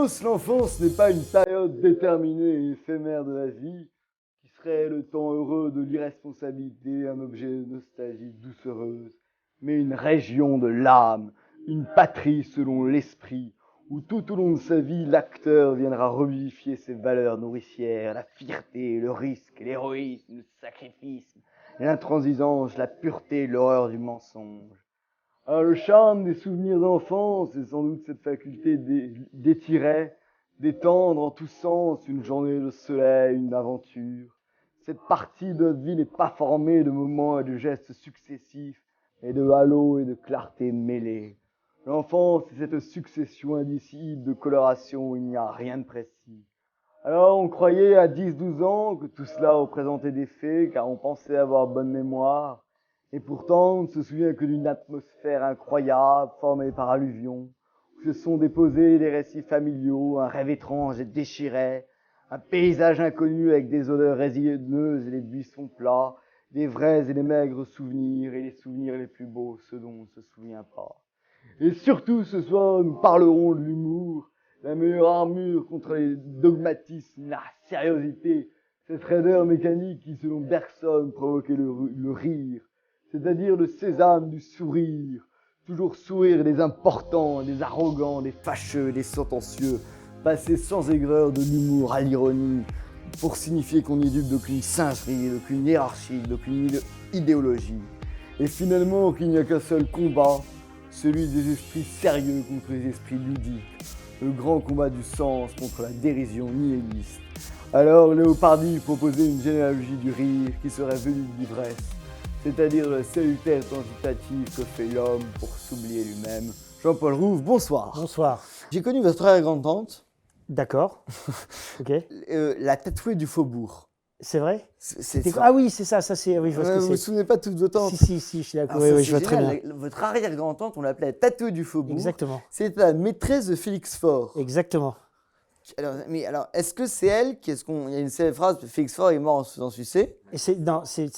tous, l'enfance n'est pas une période déterminée et éphémère de la vie, qui serait le temps heureux de l'irresponsabilité, un objet de nostalgie doucereuse, mais une région de l'âme, une patrie selon l'esprit, où tout au long de sa vie, l'acteur viendra revivifier ses valeurs nourricières, la fierté, le risque, l'héroïsme, le sacrifice, l'intransigeance, la pureté, l'horreur du mensonge. Alors, le charme des souvenirs d'enfance, c'est sans doute cette faculté d'étirer, d'étendre en tous sens une journée de soleil, une aventure. Cette partie de notre vie n'est pas formée de moments et de gestes successifs, mais de halos et de clarté mêlées. L'enfance, c'est cette succession indicible de colorations où il n'y a rien de précis. Alors, on croyait à 10, 12 ans que tout cela représentait des faits, car on pensait avoir bonne mémoire. Et pourtant, on ne se souvient que d'une atmosphère incroyable, formée par alluvion, où se sont déposés des récits familiaux, un rêve étrange et déchiré, un paysage inconnu avec des odeurs résineuses et des buissons plats, des vrais et des maigres souvenirs, et les souvenirs les plus beaux, ceux dont on ne se souvient pas. Et surtout, ce soir, nous parlerons de l'humour, la meilleure armure contre les dogmatismes, la sériosité, cette raideur mécanique qui, selon Bergson, provoquait le rire, c'est-à-dire le sésame du sourire, toujours sourire des importants, des arrogants, des fâcheux, des sentencieux, passer sans aigreur de l'humour à l'ironie, pour signifier qu'on n'est dupe d'aucune singerie, d'aucune hiérarchie, d'aucune idéologie. Et finalement qu'il n'y a qu'un seul combat, celui des esprits sérieux contre les esprits ludiques, le grand combat du sens contre la dérision nihiliste. Alors Léopardi proposait une généalogie du rire qui serait venue de l'ivresse, c'est-à-dire la salutaire tentative que fait l'homme pour s'oublier lui-même. Jean-Paul Rouve, bonsoir. Bonsoir. J'ai connu votre arrière-grand-tante, D'accord. Ok. la tatouée du faubourg. C'est vrai? C'est Ah oui, c'est ça, c'est. Oui, je vois ce que vous vous c'est. souvenez pas de toutes vos tantes? Si, je suis d'accord. Oui, je vois très bien. Votre arrière-grand-tante, on l'appelait la tatouée du faubourg. Exactement. C'était la maîtresse de Félix Faure. Exactement. Alors, est-ce que c'est elle il y a une célèbre phrase, Félix Faure est mort en se faisant sucer. Et non, c'est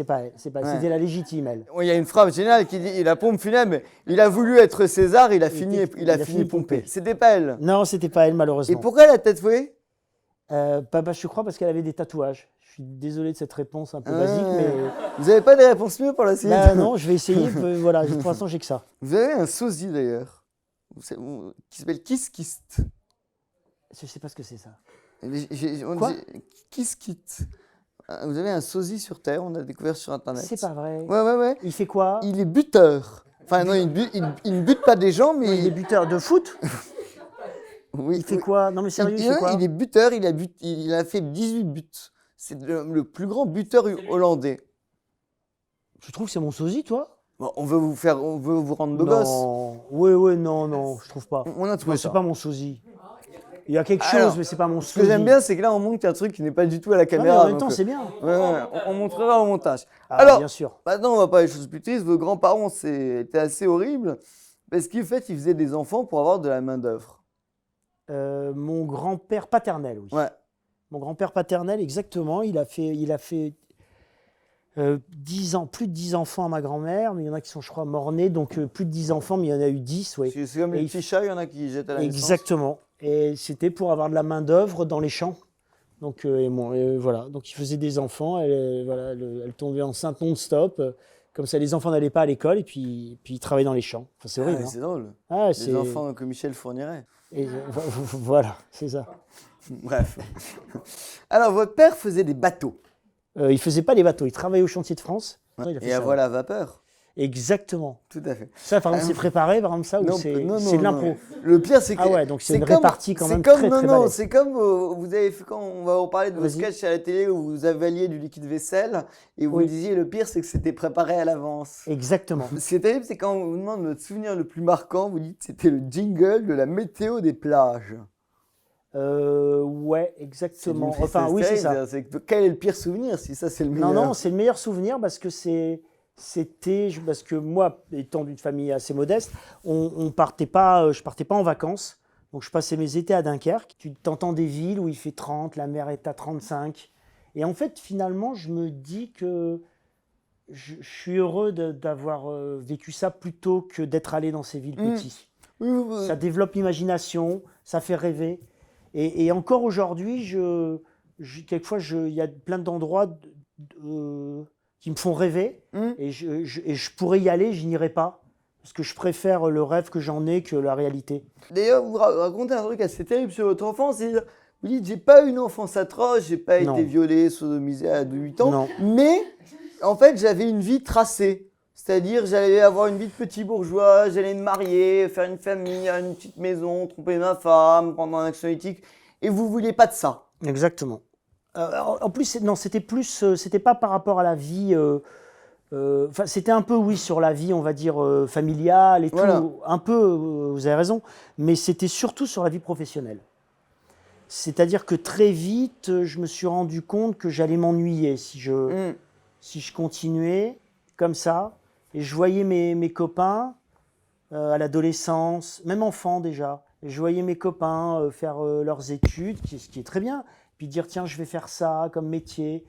pas elle. C'est pas. Ouais. C'était la légitime, elle. Il y a une phrase géniale qui dit la pompe funèbre, il a voulu être César, il a fini pompé. C'était pas elle. Non, c'était pas elle, malheureusement. Et pourquoi elle a tatoué? Je crois parce qu'elle avait des tatouages. Je suis désolé de cette réponse un peu basique, mais. Vous avez pas des réponses mieux pour la suite? Non, je vais essayer. Voilà, pour l'instant, j'ai que ça. Vous avez un sosie d'ailleurs, qui s'appelle Kiss Kist. Je sais pas ce que c'est ça. Quoi? Kiss Kit. Vous avez un sosie sur Terre, on a découvert sur Internet. C'est pas vrai. Ouais. Il fait quoi? Il est buteur. Enfin non, il ne bute pas des gens, mais... Il est buteur de foot? Oui. Il fait quoi? Non mais sérieux, il fait quoi? Il est buteur, il a fait 18 buts. C'est le plus grand buteur hollandais. Tu trouves que c'est mon sosie, toi? Bon, on veut vous rendre beau gosse. Non. Oui, non, je trouve pas. On a trouvé ça. C'est pas mon sosie. Il y a quelque chose, mais c'est pas mon sosie. Ce que j'aime bien, c'est que là, on montre un truc qui n'est pas du tout à la caméra. Non, mais en même temps, c'est bien. On montrera au montage. Ah, alors, bien sûr. Maintenant, on va parler des choses plus tristes. Vos grands-parents, c'était assez horrible. Parce qu'en fait, ils faisaient des enfants pour avoir de la main-d'œuvre. Mon grand-père paternel, oui. Ouais. Mon grand-père paternel, exactement. Il a fait 10 ans, plus de 10 enfants à ma grand-mère, mais il y en a qui sont, je crois, morts-nés, donc plus de 10 enfants, mais il y en a eu 10, oui. C'est comme les petits chats, il y en a qui jettent à la naissance. Exactement. Et c'était pour avoir de la main-d'œuvre dans les champs. Donc, voilà. Donc, il faisait des enfants, elle tombait enceinte non-stop. Comme ça, les enfants n'allaient pas à l'école, et puis ils travaillaient dans les champs. Enfin, c'est horrible. C'est drôle. Des enfants que Michel fournirait. Et, voilà, c'est ça. Bref. Alors, votre père faisait des bateaux. Il faisait pas les bateaux, il travaillait au chantier de France. Et à voile à vapeur. Exactement. Tout à fait. Ça, par exemple, c'est préparé, par exemple, ça, ou c'est de l'impro? Le pire, c'est que... Ah ouais, donc c'est une répartie quand même très balèze. Non, c'est comme vous avez fait quand on va vous parler de vos sketchs à la télé où vous avaliez du liquide vaisselle et vous disiez le pire, c'est que c'était préparé à l'avance. Exactement. Ce qui est terrible, c'est quand on vous demande notre souvenir le plus marquant, vous dites que c'était le jingle de la météo des plages. Ouais, exactement. Enfin, oui, c'est ça. Quel est le pire souvenir si ça c'est le meilleur? Non, c'est le meilleur souvenir parce que parce que moi, étant d'une famille assez modeste, je partais pas en vacances. Donc je passais mes étés à Dunkerque. Tu t'entends des villes où il fait 30, la mer est à 35. Et en fait, finalement, je me dis que je suis heureux d'avoir vécu ça plutôt que d'être allé dans ces villes petites. Ça développe l'imagination, ça fait rêver. Et encore aujourd'hui, quelquefois, il y a plein d'endroits qui me font rêver. Et je pourrais y aller, je n'irai pas. Parce que je préfère le rêve que j'en ai que la réalité. D'ailleurs, vous racontez un truc assez terrible sur votre enfance. Vous dites, j'ai pas eu une enfance atroce, j'ai pas été violé, sodomisé à 8 ans. Non. Mais, en fait, j'avais une vie tracée. C'est-à-dire, j'allais avoir une vie de petit bourgeois, j'allais me marier, faire une famille, avoir une petite maison, tromper ma femme, prendre un action éthique. Et vous vouliez pas de ça. Exactement. En plus, non, c'était plus, c'était pas par rapport à la vie. C'était un peu, oui, sur la vie, on va dire, familiale et tout. Un peu, vous avez raison. Mais c'était surtout sur la vie professionnelle. C'est-à-dire que très vite, je me suis rendu compte que j'allais m'ennuyer si je continuais comme ça. Et je voyais mes copains à l'adolescence, même enfants déjà. Et je voyais mes copains faire leurs études, ce qui est très bien. Puis dire, tiens, je vais faire ça comme métier.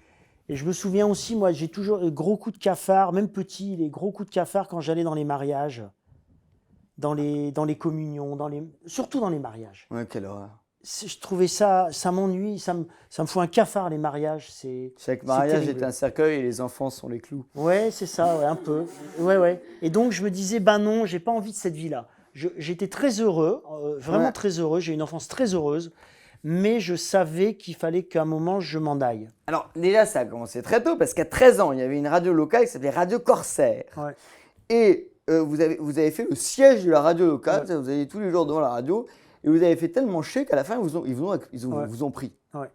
Et je me souviens aussi, moi, j'ai toujours les gros coups de cafard, même petit, les gros coups de cafard quand j'allais dans les mariages, dans les communions, surtout dans les mariages. Ouais, quelle horreur. Je trouvais ça m'ennuie, ça me fout un cafard, les mariages. Chaque mariage est un cercueil et les enfants sont les clous. Ouais, c'est ça, ouais, un peu. Ouais. Et donc, je me disais, ben non, j'ai pas envie de cette vie-là. J'étais très heureux, vraiment très heureux, j'ai une enfance très heureuse, mais je savais qu'il fallait qu'à un moment, je m'en aille. Alors, déjà, ça a commencé très tôt, parce qu'à 13 ans, il y avait une radio locale qui s'appelait Radio Corsair. Ouais. Et vous avez fait le siège de la radio locale, vous alliez tous les jours devant la radio. Et vous avez fait tellement chier qu'à la fin, ils vous ont pris. Ouais.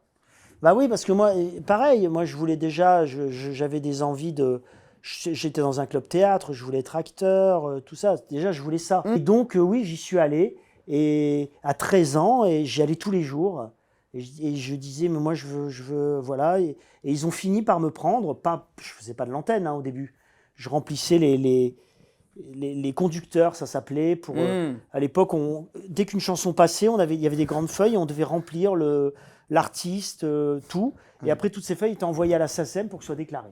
Bah oui, parce que moi, pareil, moi je voulais déjà, j'avais des envies de... J'étais dans un club théâtre, je voulais être acteur, tout ça. Déjà, je voulais ça. Et donc, oui, j'y suis allé et à 13 ans, et j'y allais tous les jours. Et je disais, mais moi, je veux, voilà. Et ils ont fini par me prendre. Je faisais pas de l'antenne au début. Je remplissais les conducteurs, ça s'appelait. À l'époque, dès qu'une chanson passait, il y avait des grandes feuilles, on devait remplir l'artiste, tout. Et après, toutes ces feuilles étaient envoyées à la SACEM pour que ce soit déclaré.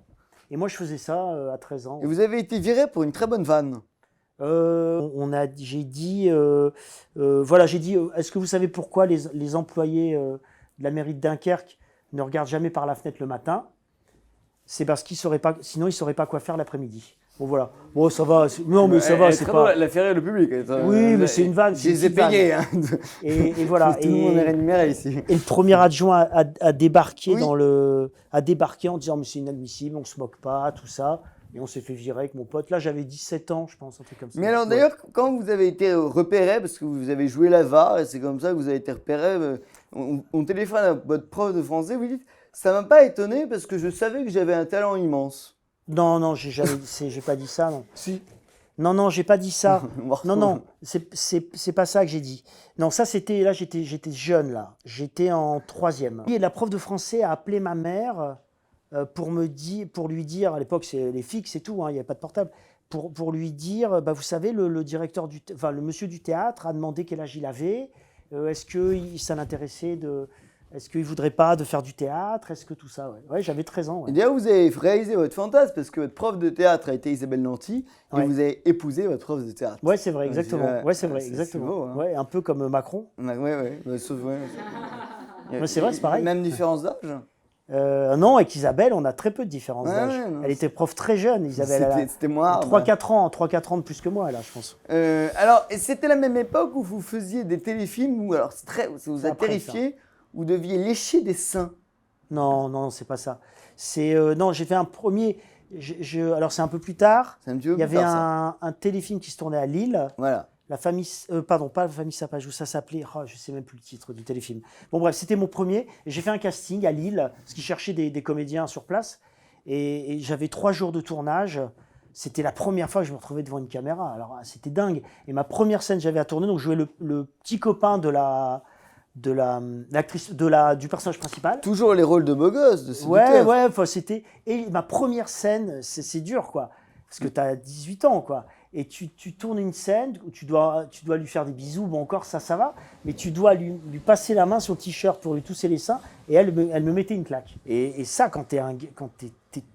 Et moi, je faisais ça à 13 ans. Et vous avez été viré pour une très bonne vanne. J'ai dit, est-ce que vous savez pourquoi les employés de la mairie de Dunkerque ne regardent jamais par la fenêtre le matin? C'est parce qu'ils sauraient pas, sinon ils ne sauraient pas quoi faire l'après-midi. Bon, voilà. Bon, ça va. Non, mais ça va, c'est pas... La ferrée, le public. Oui, mais c'est une vanne. Je les ai payés. Hein. Et voilà. Tout le monde est rémunéré ici. Et le premier adjoint a débarqué en disant, mais c'est inadmissible, on se moque pas, tout ça. Et on s'est fait virer avec mon pote. Là, j'avais 17 ans, je pense, un truc comme ça. Mais alors, d'ailleurs, quand vous avez été repéré, parce que vous avez joué la VAR, et c'est comme ça que vous avez été repéré, on téléphone à votre prof de français, vous dites, ça m'a pas étonné parce que je savais que j'avais un talent immense. Non, j'ai pas dit ça, non. Si. Non, j'ai pas dit ça. Non, c'est pas ça que j'ai dit. Non, ça c'était, là j'étais jeune là, j'étais en 3e. Et la prof de français a appelé ma mère pour lui dire, à l'époque c'est les fixes et tout, il n'y avait pas de portable, pour lui dire, vous savez, le directeur le monsieur du théâtre a demandé quel âge il avait, est-ce que ça l'intéressait est-ce qu'il ne voudrait pas de faire du théâtre? Est-ce que tout ça, ouais, j'avais 13 ans. Ouais. Et d'ailleurs, vous avez réalisé votre fantasme parce que votre prof de théâtre a été Isabelle Nanty et vous avez épousé votre prof de théâtre. Ouais, c'est vrai, exactement. Ouais, c'est vrai, exactement. Beau, hein. Ouais, un peu comme Macron. Ouais. C'est vrai, c'est pareil. Même différence d'âge? Non, avec Isabelle, on a très peu de différence d'âge. Elle était prof très jeune, Isabelle. C'était moi. 3-4 ans de plus que moi, là, je pense. Alors, c'était la même époque où vous faisiez des téléfilms où, alors, ça vous a terrifié, vous deviez lécher des seins. Non, c'est pas ça. Non, j'ai fait un premier. Alors, c'est un peu plus tard. Il y avait un téléfilm qui se tournait à Lille. Voilà. La famille, pardon, pas la famille Sapajou, ça s'appelait, je sais même plus le titre du téléfilm. Bon bref, c'était mon premier. J'ai fait un casting à Lille, parce qu'ils cherchaient des comédiens sur place. Et j'avais 3 jours de tournage. C'était la première fois que je me retrouvais devant une caméra. Alors c'était dingue. Et ma première scène, j'avais à tourner, donc je jouais le petit copain du personnage principal. Toujours les rôles de beau gosse, de séducteur. Ouais, c'était... Et ma première scène, c'est dur, quoi. parce que tu as 18 ans, quoi. Et tu tournes une scène où tu dois lui faire des bisous, bon encore ça va, mais tu dois lui passer la main sur le t-shirt pour lui tousser les seins, et elle me mettait une claque. Et ça, quand t'es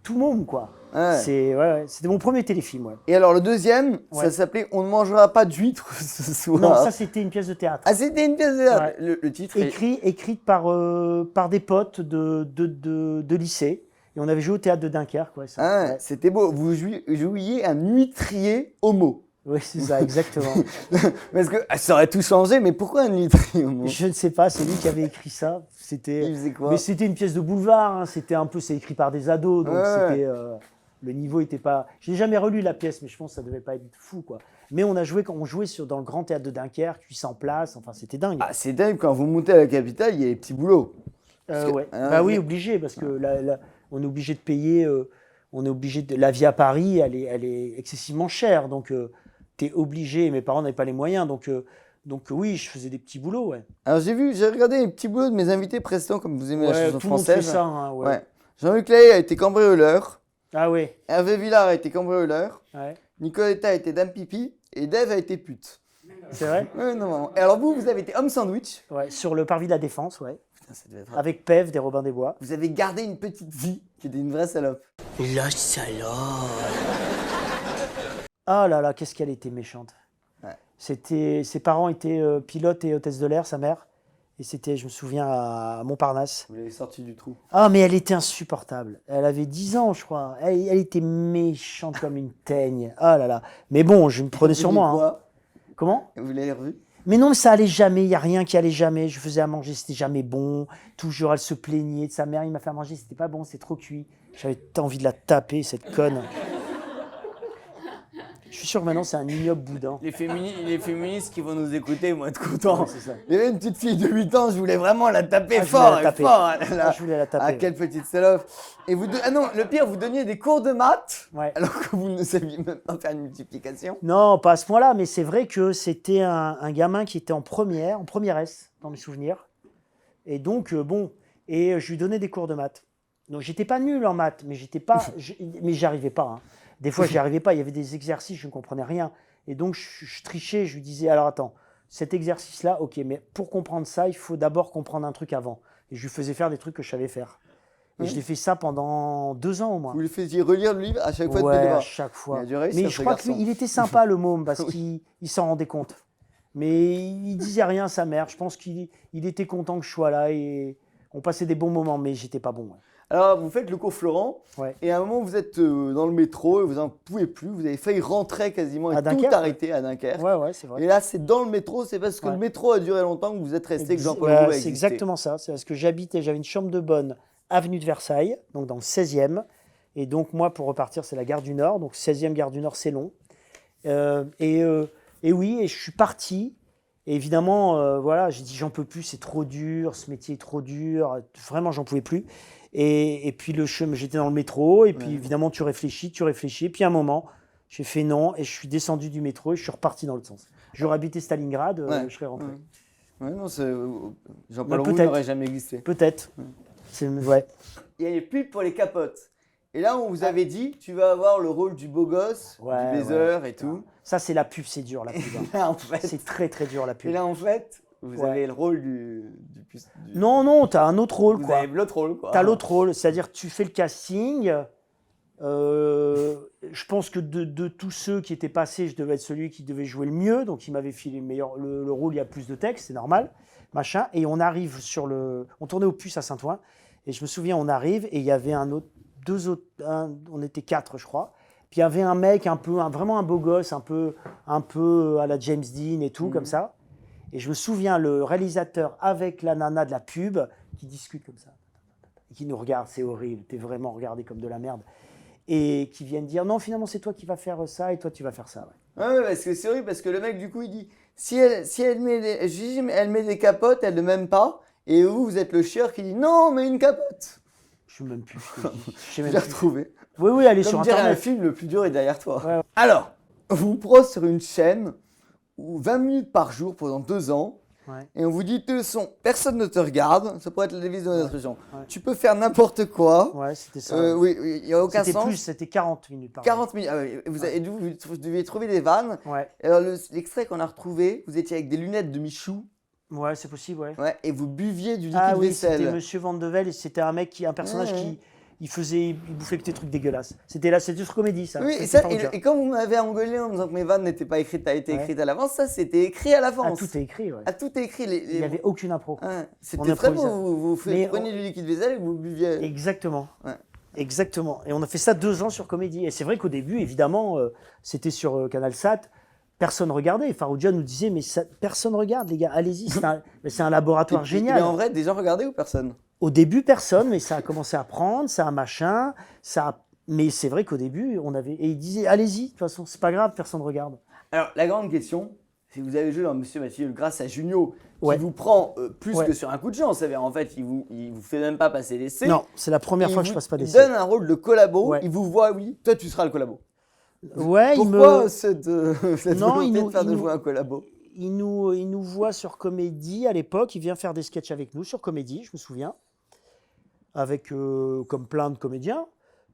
tout môme, quoi. Ouais. C'était mon premier téléfilm, ouais. Et alors le deuxième, Ouais. ça s'appelait On ne mangera pas d'huîtres ce soir. Non, ça c'était une pièce de théâtre. Ah, c'était une pièce de théâtre. Ouais. Le titre est... Écrite par des potes de lycée. Et on avait joué au théâtre de Dunkerque. Ouais, ça. Ah, Ouais. c'était beau. Vous jouiez un huîtrier homo. Oui, c'est ça, exactement. Parce que ça aurait tout changé, mais pourquoi un huîtrier homo? Je ne sais pas, c'est lui qui avait écrit ça. Il faisait quoi? Mais c'était une pièce de boulevard, hein. C'est écrit par des ados, donc Ouais. le niveau n'était pas. Je n'ai jamais relu la pièce, mais je pense que ça devait pas être fou, quoi. Mais on jouait dans le grand théâtre de Dunkerque, 800 places, enfin c'était dingue. Ah, c'est dingue, quand vous montez à la capitale, il y a les petits boulots. Ouais. Ah, Bah oui, mais- obligé, parce que on est obligé de payer, la vie à Paris, elle est excessivement chère, donc tu es obligé, mes parents n'avaient pas les moyens, donc oui, je faisais des petits boulots, ouais. Alors j'ai regardé les petits boulots de mes invités précédents, comme vous aimez la Ouais, chanson tout le monde fait française. ça, hein, ouais. Ouais. Jean-Luc Lahaye a été cambrioleur, Ah ouais, Hervé Villard a été cambrioleur, ouais. Nicoletta a été dame pipi, et Dave a été pute. C'est vrai. Ouais, non, vraiment. Et alors vous avez été homme sandwich. Ouais, sur le parvis de la Défense, ouais. Putain, ça devait être... Avec Pève des Robins des Bois. Vous avez gardé une petite vie qui était une vraie salope. La salope. Ah là là, qu'est-ce qu'elle était méchante. Ouais. Ses parents étaient pilotes et hôtesses de l'air, sa mère. Et c'était, je me souviens, à Montparnasse. Vous l'avez sorti du trou. Ah, mais elle était insupportable. Elle avait 10 ans, je crois. Elle était méchante comme une teigne. Ah là là. Mais bon, je me prenais sur moi. Hein. Quoi Comment? Vous l'avez revu? Mais non, mais ça allait jamais. Il n'y a rien qui allait jamais. Je faisais à manger, c'était jamais bon. Toujours, elle se plaignait de sa mère. Il m'a fait à manger, c'était pas bon, c'est trop cuit. J'avais envie de la taper, cette conne. Je suis sûr que maintenant, c'est un ignoble boudin. Les féministes qui vont nous écouter vont être contents. Ouais, c'est ça. Il y avait une petite fille de 8 ans, je voulais vraiment la taper Ah, je fort voulais la et taper. fort. Ah, je voulais la taper. Ah, quelle petite salope. Et ah non, le pire, vous donniez des cours de maths Ouais. alors que vous ne saviez même pas faire une multiplication. Non, pas à ce point-là, mais c'est vrai que c'était un gamin qui était en première S, dans mes souvenirs. Et donc, je lui donnais des cours de maths. Donc, j'étais pas nul en maths, mais mais j'y arrivais pas. Hein. Des fois, j'y arrivais pas. Il y avait des exercices, je ne comprenais rien. Et donc, je trichais, je lui disais, alors attends, cet exercice-là, ok, mais pour comprendre ça, il faut d'abord comprendre un truc avant. Et je lui faisais faire des trucs que je savais faire. Et je l'ai fait ça pendant 2 ans au moins. Vous lui faisiez relire le livre à chaque fois de Ouais, devoir. à chaque fois. Il a dû réussir, Mais ce je crois garçon. qu'il était sympa, le môme, parce qu'il s'en rendait compte. Mais il disait rien à sa mère. Je pense qu'il était content que je sois là et on passait des bons moments, mais j'étais pas bon. Ouais. Alors, vous faites le cours Florent, Ouais. et à un moment, vous êtes dans le métro et vous n'en pouvez plus. Vous avez failli rentrer quasiment et À tout Dunkerque, arrêter à Dunkerque. Ouais, c'est vrai. Et là, c'est dans le métro, c'est parce que Ouais. le métro a duré longtemps que vous êtes resté que Jean-Paul Ouais, Rouve a c'est existé. exactement ça. C'est parce que j'avais une chambre de bonne avenue de Versailles, donc dans le 16e. Et donc, moi, pour repartir, c'est la gare du Nord. Donc, 16e gare du Nord, c'est long. Et oui, et je suis parti. Et évidemment, voilà, j'ai dit, j'en peux plus, c'est trop dur, ce métier est trop dur. Vraiment, j'en pouvais plus. Et puis, j'étais dans le métro. Et puis, évidemment, tu réfléchis. Et puis, à un moment, j'ai fait non. Et je suis descendu du métro et je suis reparti dans l'autre sens. J'aurais habité Stalingrad, Ouais. je serais rentré. Ouais, non, Jean-Paul Bah, Rouve peut-être. n'aurait jamais existé. Peut-être. Ouais. Il y a les pubs pour les capotes. Et là, on vous avait dit, tu vas avoir le rôle du beau gosse, Ouais, du baiser et tout. Ça, c'est la pub, c'est dur, la pub. hein. Là, en fait, C'est très, très dur, la et pub. là, en fait, vous Ouais. avez le rôle du Non, t'as un autre rôle, Vous quoi. avez l'autre rôle, quoi. T'as l'autre rôle, c'est-à-dire tu fais le casting. Je pense que de tous ceux qui étaient passés, je devais être celui qui devait jouer le mieux, donc il m'avait filé le rôle, il y a plus de texte, c'est normal, machin. Et on arrive on tournait au Puce à Saint-Ouen, et je me souviens, on arrive, et il y avait on était 4, je crois. Puis il y avait un mec vraiment un beau gosse, un peu à la James Dean et tout, comme ça. Et je me souviens, le réalisateur avec la nana de la pub, qui discute comme ça, et qui nous regarde, c'est horrible, t'es vraiment regardé comme de la merde. Et qui viennent dire, non, finalement, c'est toi qui vas faire ça, et toi, tu vas faire ça. Ouais. Ouais, parce que c'est horrible, parce que le mec, du coup, il dit, si elle met des capotes, elle ne m'aime pas. Et vous êtes le chieur qui dit, non, mais une capote. Je ne sais même plus ce que je dis. Je sais Je même l'ai plus. retrouvé. Oui, allez Comme sur dirait un Internet. film, le plus dur est derrière toi. Ouais. Alors, vous pro sur une chaîne où 20 minutes par jour pendant 2 ans, Ouais. et on vous dit de son, personne ne te regarde, ça pourrait être la devise de l'instruction. Ouais. Tu peux faire n'importe quoi. Ouais, c'était ça. Oui, il n'y a aucun C'était sens. plus, c'était 40 minutes par 40 minutes. Et vous deviez trouver des vannes. Ouais, Et alors, l'extrait qu'on a retrouvé, vous étiez avec des lunettes de Michou. ouais, c'est possible, ouais. Ouais, et vous buviez du liquide Ah oui, vaisselle. c'était Monsieur Van de Velde, et c'était un personnage qui il bouffait que des trucs dégueulasses. C'était sur Comédie, ça. Oui, C'était pas et quand vous m'avez engueulé en me disant que mes vannes n'étaient pas écrites, écrites à l'avance, ça c'était écrit à Ah, l'avance. tout est écrit, ouais. Ah, tout est écrit. Il n'y avait aucune impro. Ouais, On c'était très improvisait. beau. Vous preniez du liquide vaisselle et vous buviez. Exactement. Ouais. Exactement. Et on a fait ça 2 ans sur Comédie. Et c'est vrai qu'au début, évidemment, c'était sur Canal Sat. Personne regardait. Farouja nous disait, mais personne regarde, les gars. Allez-y, c'est un laboratoire génial. Mais en vrai, des gens regardaient ou personne? Au début, personne, mais ça a commencé à prendre, ça a machin, mais c'est vrai qu'au début, et il disait, allez-y, de toute façon, c'est pas grave, personne regarde. Alors, la grande question, c'est que vous avez joué dans Monsieur Mathieu grâce à Junio, qui Ouais. vous prend plus Ouais. que sur un coup de chance. En fait, il vous fait même pas passer l'essai. Non, c'est la première fois que je passe pas Il d'essai. donne un rôle de collabo, Ouais. il vous voit, oui, toi tu seras le collabo. Ouais, Pourquoi cette Non, volonté de faire de vous un collabo? il nous voit sur Comédie à l'époque, il vient faire des sketchs avec nous sur Comédie, je me souviens, avec comme plein de comédiens.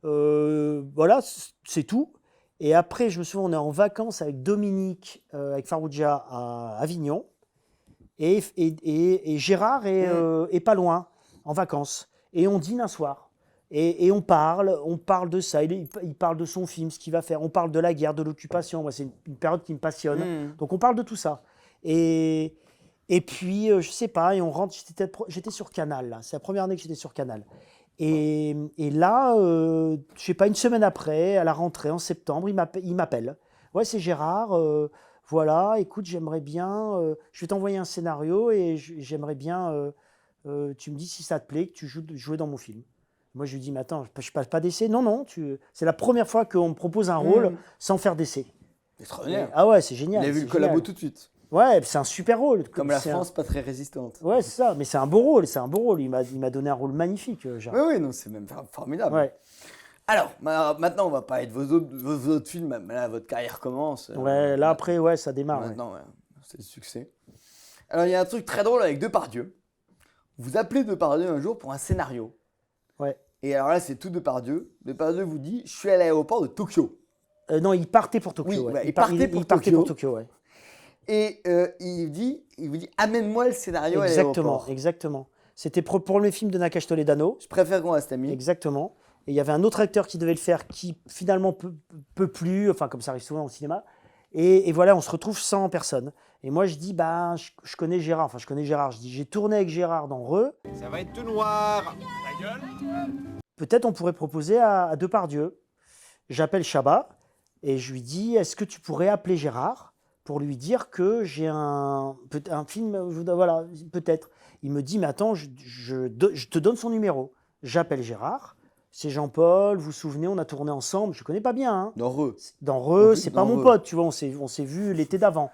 Voilà, c'est tout. Et après, je me souviens, on est en vacances avec Dominique, avec Farouja à Avignon, et Gérard est pas loin, en vacances. Et on dîne un soir. Et on parle de ça, il parle de son film, ce qu'il va faire, on parle de la guerre, de l'occupation, moi c'est une période qui me passionne, donc on parle de tout ça. Et puis, je sais pas, et on rentre, j'étais sur Canal, là. C'est la première année que j'étais sur Canal. Et là, je sais pas, une semaine après, à la rentrée, en septembre, il m'appelle. Ouais, c'est Gérard, voilà, écoute, j'aimerais bien, je vais t'envoyer un scénario et j'aimerais bien, tu me dis si ça te plaît, que tu joues dans mon film. Moi, je lui dis, mais attends, je passe pas d'essai. Non, non, c'est la première fois qu'on me propose un rôle sans faire d'essai. Extraordinaire. Ah ouais, c'est génial. Il a vu c'est le collabo génial. tout de suite. Ouais, c'est un super rôle. Comme la France, pas très résistante. Ouais, c'est ça, mais c'est un beau rôle, c'est un beau rôle. Il m'a donné un rôle magnifique, Gérard. Oui, non, c'est même formidable. Ouais. Alors, maintenant, on va parler de vos autres films. Là, votre carrière commence. Ouais, là après, ouais, ça démarre. Maintenant, ouais, c'est le succès. Alors, il y a un truc très drôle avec Depardieu. Vous appelez Depardieu un jour pour un scénario. Ouais. Et alors là, c'est tout Depardieu. Depardieu vous dit, je suis à l'aéroport de Tokyo. Non, il partait pour Tokyo. Oui, ouais. ouais, il partait pour Tokyo, ouais. Et il vous dit, amène-moi le scénario à l'aéroport. Exactement. C'était pour le film de Nakash Toledano. Je préfère qu'on reste amis. Exactement. Et il y avait un autre acteur qui devait le faire qui finalement peut plus, enfin comme ça arrive souvent au cinéma. Et voilà, on se retrouve sans personne. Et moi je dis, bah, je connais Gérard, enfin je connais Gérard. Je dis, j'ai tourné avec Gérard dans Re. Ça va être tout noir. Ta gueule. Peut-être on pourrait proposer à Depardieu. J'appelle Chabat et je lui dis, est-ce que tu pourrais appeler Gérard pour lui dire que j'ai un film, voilà, peut-être. Il me dit, mais attends, je te donne son numéro. J'appelle Gérard, c'est Jean-Paul, vous vous souvenez, on a tourné ensemble, je ne connais pas bien. Hein. Dans Re. Dans Re, c'est pas dans mon Re. pote, tu vois, on s'est vu l'été d'avant.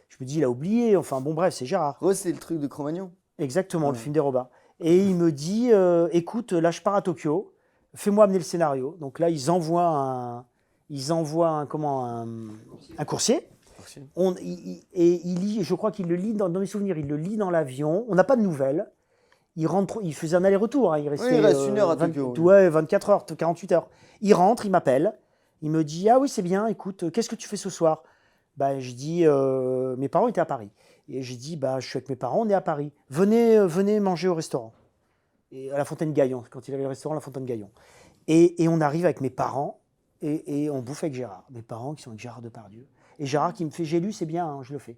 Je me dis, il a oublié, enfin bon bref, c'est Gérard. Re, c'est le truc de Cro-Magnon. Exactement, le film des Robins. Et il me dit, écoute, là je pars à Tokyo, fais-moi amener le scénario. Donc là, ils envoient un coursier. Et il lit, je crois qu'il le lit dans mes souvenirs, il le lit dans l'avion. On n'a pas de nouvelles. Il faisait un aller-retour. Hein, il reste 1 heure à Tokyo. Ouais, 24 heures, 48 heures. Il rentre, il m'appelle. Il me dit, ah oui, c'est bien, écoute, qu'est-ce que tu fais ce soir? Bah, je dis, mes parents étaient à Paris. Et j'ai dit, bah, je suis avec mes parents, on est à Paris. Venez manger au restaurant. Et à la Fontaine-Gaillon, quand il avait le restaurant à la Fontaine-Gaillon. Et on arrive avec mes parents et on bouffe avec Gérard. Mes parents qui sont avec Gérard Depardieu. Et Gérard qui me fait, j'ai lu, c'est bien, hein, je le fais.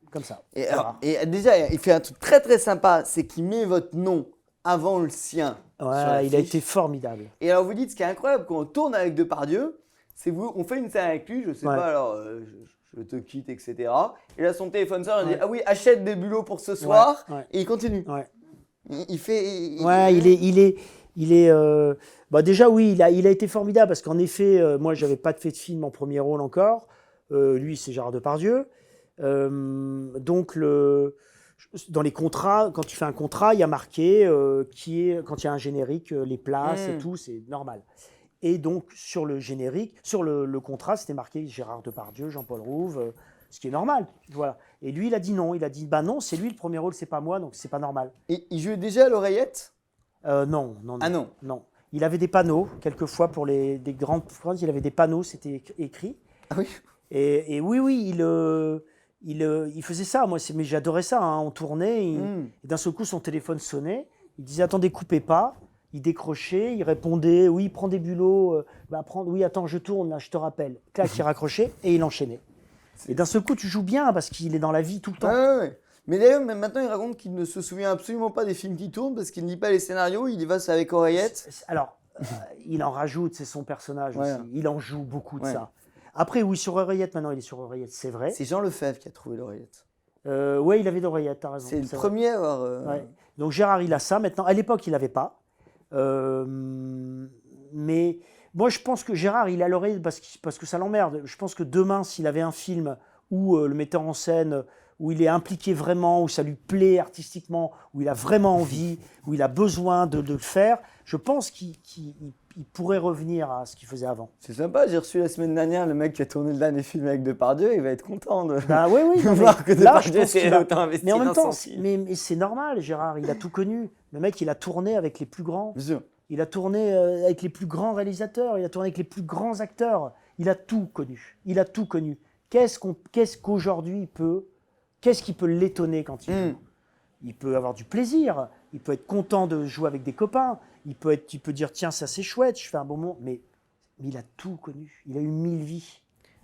Comme ça. Et déjà, il fait un truc très très sympa, c'est qu'il met votre nom avant le sien. Ouais, il a été formidable. Et alors vous dites, ce qui est incroyable quand on tourne avec Depardieu, c'est on fait une scène avec lui, je sais pas, alors je te quitte, etc. Et là son téléphone sort, il dit, ah oui, achète des bulots pour ce soir, et il continue. Ouais. Il fait. Il est bah déjà oui, il a été formidable parce qu'en effet, moi j'avais pas fait de film en premier rôle encore. Lui c'est Gérard Depardieu. Donc dans les contrats, quand tu fais un contrat, il y a marqué quand il y a un générique, les places et tout, c'est normal. Et donc sur le générique, sur le contrat, c'était marqué Gérard Depardieu, Jean-Paul Rouve. ce qui est normal. Voilà. Et lui, il a dit non. Il a dit bah non, c'est lui le premier rôle, c'est pas moi, donc c'est pas normal. Et il jouait déjà à l'oreillette? Non. Ah non. Non. Il avait des panneaux, quelquefois pour des grandes phrases, il avait des panneaux, c'était écrit. Ah oui. Et oui, il faisait ça. Moi, mais j'adorais ça. Hein. On tournait, et d'un seul coup, son téléphone sonnait. Il disait attendez, coupez pas. Il décrochait, il répondait oui, prends des bulots. Oui, attends, je tourne, là, je te rappelle. Clac, il raccrochait et il enchaînait. Et d'un seul coup, tu joues bien parce qu'il est dans la vie tout le temps. Ouais. Mais d'ailleurs, même maintenant, il raconte qu'il ne se souvient absolument pas des films qui tournent parce qu'il ne lit pas les scénarios, il y va avec oreillette. Alors, il en rajoute, c'est son personnage Ouais. aussi. Il en joue beaucoup de Ouais. ça. Après, oui, sur oreillette, maintenant, il est sur oreillette, c'est vrai. C'est Jean Lefebvre qui a trouvé l'oreillette. Oui, il avait d'oreillette, t'as raison. C'est le vrai. premier à avoir. Ouais. Donc Gérard, il a ça maintenant. À l'époque, il n'avait pas. Mais moi, je pense que Gérard, il a l'oreillette parce que ça l'emmerde. Je pense que demain, s'il avait un film où le metteur en scène, où il est impliqué vraiment, où ça lui plaît artistiquement, où il a vraiment envie, où il a besoin de le faire, je pense qu'il pourrait revenir à ce qu'il faisait avant. C'est sympa, j'ai reçu la semaine dernière le mec qui a tourné le dernier film avec Depardieu, il va être content de Bah oui, de non, mais voir que là, je Depardieu pense qu'il s'est va- autant investi Mais en même dans temps, son film. mais c'est normal, Gérard, il a tout connu. Le mec, il a tourné avec les plus grands. Bien sûr. Il a tourné avec les plus grands réalisateurs, il a tourné avec les plus grands acteurs. Il a tout connu. Il a tout connu. Qu'est-ce qui peut l'étonner quand il joue? Il peut avoir du plaisir, il peut être content de jouer avec des copains, il peut dire tiens, ça c'est chouette, je fais un bon moment, mais il a tout connu. Il a eu 1000 vies.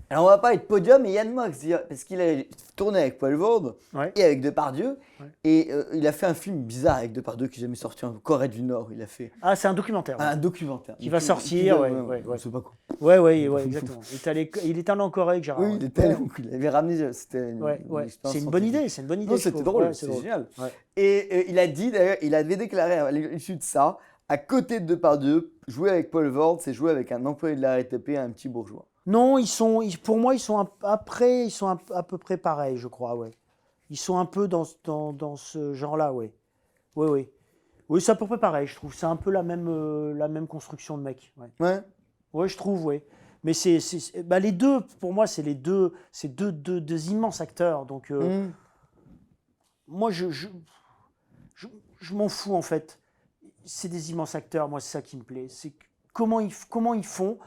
Alors on va parler de Podium et Yann Moix, parce qu'il a tourné avec Paul Vorde Ouais. et avec Depardieu, Ouais. et il a fait un film bizarre avec Depardieu qui n'est jamais sorti en Corée du Nord, il a fait Ah, c'est un documentaire. un documentaire. Qui va sortir, ouais. C'est pas con. Ouais, exactement. Il est allé en Corée avec Gérard. Oui, ouais. il était il avait ramené, c'était une Ouais. expérience C'est une bonne scientifique. idée, c'est une bonne idée. Non, je c'était trouve. drôle, Ouais, c'est génial. Ouais. Et il a dit d'ailleurs, il avait déclaré à l'issue de ça, à côté de Depardieu, jouer avec Paul Vorde, c'est jouer avec un employé de la RATP, un petit bourgeois. Non, pour moi, ils sont à peu près pareils, je crois, ouais. Ils sont un peu dans ce genre-là, ouais. Oui. Oui, c'est à peu près pareil, je trouve. C'est un peu la même construction de mec. Ouais, Ouais. ouais, je trouve, ouais. Mais les deux, pour moi, c'est deux immenses acteurs. Donc, moi, je m'en fous, en fait. C'est des immenses acteurs, moi, c'est ça qui me plaît. C'est comment ils font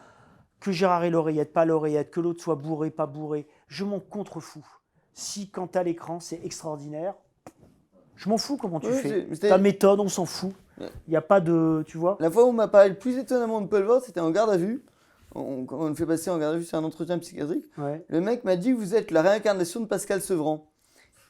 que Gérard ait l'oreillette, pas l'oreillette, que l'autre soit bourré, pas bourré. Je m'en contrefous. Si, quand t'as l'écran, c'est extraordinaire, je m'en fous comment tu fais. Ta méthode, on s'en fout. Il n'y a pas de... Tu vois. La fois où on m'a parlé le plus étonnamment de Paul Vorde, c'était en garde à vue. On le fait passer en garde à vue, c'est un entretien psychiatrique. Ouais. Le mec m'a dit, vous êtes la réincarnation de Pascal Sevran.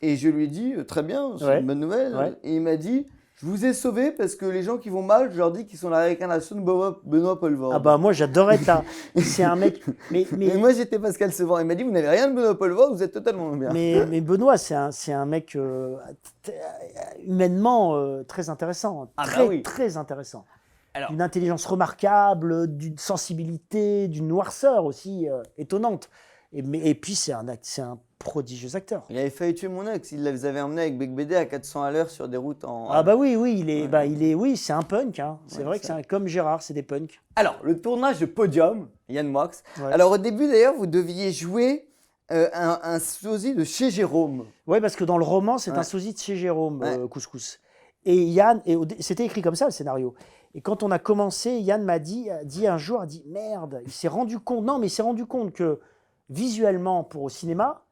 Et je lui ai dit, très bien, c'est Ouais. une bonne nouvelle. Ouais. Et il m'a dit, je vous ai sauvé parce que les gens qui vont mal, je leur dis qu'ils sont la réincarnation de Benoît Paul Vorde. Ah bah moi, j'adorais être là. C'est un mec... Et moi, j'étais Pascal Sevran. Il m'a dit, vous n'avez rien de Benoît Paul Vorde, vous êtes totalement bien. Mais Benoît, c'est un mec humainement très intéressant. Ah bah Très, oui. très intéressant. Alors- D'une intelligence remarquable, d'une sensibilité, d'une noirceur aussi étonnante. Et puis, c'est un prodigieux acteur. Il avait failli tuer mon ex. Il les avait emmenés avec Bec BD à 400 à l'heure sur des routes en... Ah bah oui, oui, c'est un punk. Hein. C'est Ouais, vrai que ça. c'est comme Gérard, c'est des punks. Alors, le tournage de Podium, Yann Moix. Ouais. Alors, au début, d'ailleurs, vous deviez jouer un sosie de chez Jérôme. Oui, parce que dans le roman, c'est Ouais. un sosie de chez Jérôme, Ouais. Couscous. Et Yann, c'était écrit comme ça le scénario. Et quand on a commencé, Yann m'a dit un jour, merde, il s'est rendu compte que visuellement, pour au cinéma,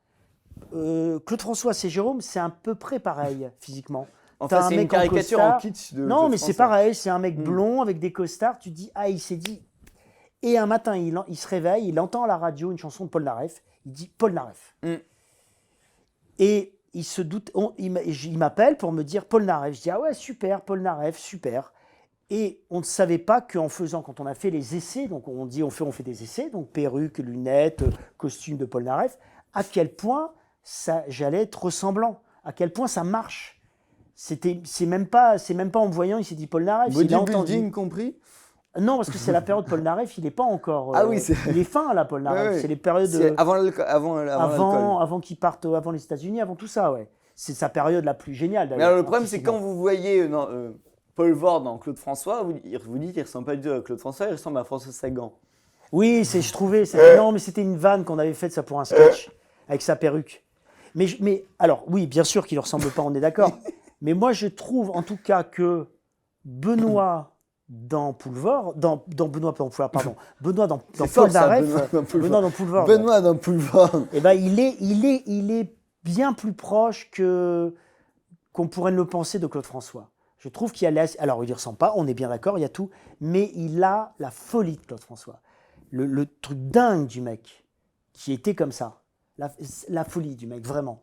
Claude François, c'est Jérôme, c'est à peu près pareil physiquement. Enfin, T'as un c'est une mec en caricature en costard. kitsch de Non, Claude mais c'est François. pareil, c'est un mec blond avec des costards. Tu te dis, il s'est dit. Et un matin, il se réveille, il entend à la radio une chanson de Paul Naref. Il dit Paul Naref. Mm. Et il se doute, il m'appelle pour me dire Paul Naref. Je dis, ah ouais, super, Paul Naref, super. Et on ne savait pas qu'en faisant, quand on a fait les essais, donc on fait des essais, donc perruque, lunettes, costume de Paul Naref, à quel point j'allais être ressemblant, à quel point ça marche. C'est même pas en me voyant, il s'est dit Paul Naref. Il a entendu. Bodybuilding compris. Non, parce que c'est la période Paul Naref, il n'est pas encore. Ah oui, c'est- il est fin là, Paul Naref. Ouais, ouais. C'est les périodes C'est avant l'alcool. avant qu'il parte, avant les États-Unis, avant tout ça, ouais. C'est sa période la plus géniale. Mais d'ailleurs, alors, le problème, c'est artistiquement. quand vous voyez Paul Vorde dans Claude François, vous dites qu'il ressemble pas du tout à Claude François, il ressemble à François Sagan. Oui, je trouvais. Non, mais c'était une vanne qu'on avait faite ça pour un sketch. avec sa perruque. Mais alors, oui, bien sûr qu'il ne ressemble pas, on est d'accord. Mais moi, je trouve en tout cas que Benoît dans Poulvord, Benoît dans C'est fort, ça, Polnareff, Benoît dans Poulvord, Benoît dans Poulvord. eh ben, il est bien plus proche qu'on pourrait le penser de Claude François. Je trouve qu'il a alors il ne ressemble pas, on est bien d'accord, il y a tout, mais il a la folie de Claude François. Le truc dingue du mec, qui était comme ça. La folie du mec, vraiment.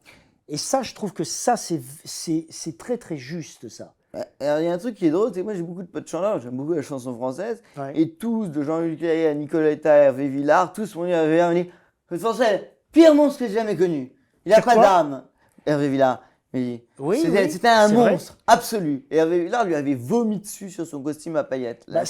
Et ça, je trouve que ça, c'est très très juste, ça. Alors, il y a un truc qui est drôle, c'est que moi j'ai beaucoup de potes chanteurs, j'aime beaucoup la chanson française, Ouais. et tous, de Jean-Luc Lahaye à Nicoletta, Hervé Villard, tous m'ont dit Claude Français, pire monstre que j'ai jamais connu. Il a C'est pas quoi d'âme. Hervé Villard. Oui, C'était un c'est vrai. monstre absolu. Et Hervé Villard lui avait vomi dessus sur son costume à paillettes. Bah,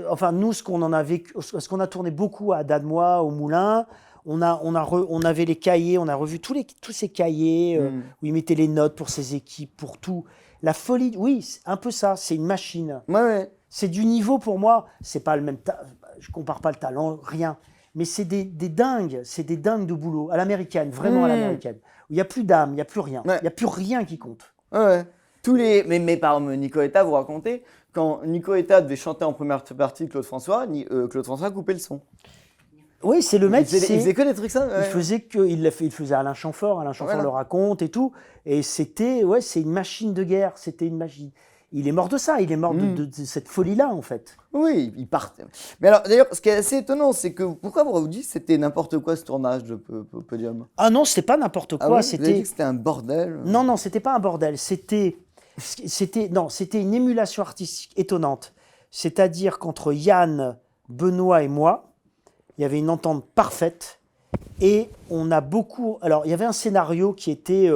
enfin, nous, ce qu'on en a vécu, parce qu'on a tourné beaucoup à Dademois, au Moulin, on avait les cahiers, on a revu tous ces cahiers où ils mettaient les notes pour ses équipes, pour tout. La folie, oui, c'est un peu ça, c'est une machine. Ouais. C'est du niveau pour moi, c'est pas le même, je compare pas le talent, rien. Mais c'est des dingues de boulot, à l'américaine, vraiment à l'américaine. Où il n'y a plus d'âme, il n'y a plus rien. Ouais. Il n'y a plus rien qui compte. Ouais. Mais par exemple, Nicoletta, vous racontez, quand Nicoletta devait chanter en première partie de Claude François, Claude François coupait le son. Oui, c'est le mec. Il faisait que des trucs ça. Ouais. Il faisait Alain Chamfort le raconte et tout. Et c'est une machine de guerre. C'était une machine. Il est mort de ça. Il est mort de cette folie-là, en fait. Oui, il part. Mais alors, d'ailleurs, ce qui est assez étonnant, c'est que pourquoi vous dites que c'était n'importe quoi ce tournage de Podium? Ah non, c'était pas n'importe quoi. Ah oui, vous avez dit que c'était un bordel. Non, c'était pas un bordel. C'était une émulation artistique étonnante. C'est-à-dire qu'entre Yann, Benoît et moi, il y avait une entente parfaite et on a beaucoup. Alors, il y avait un scénario qui était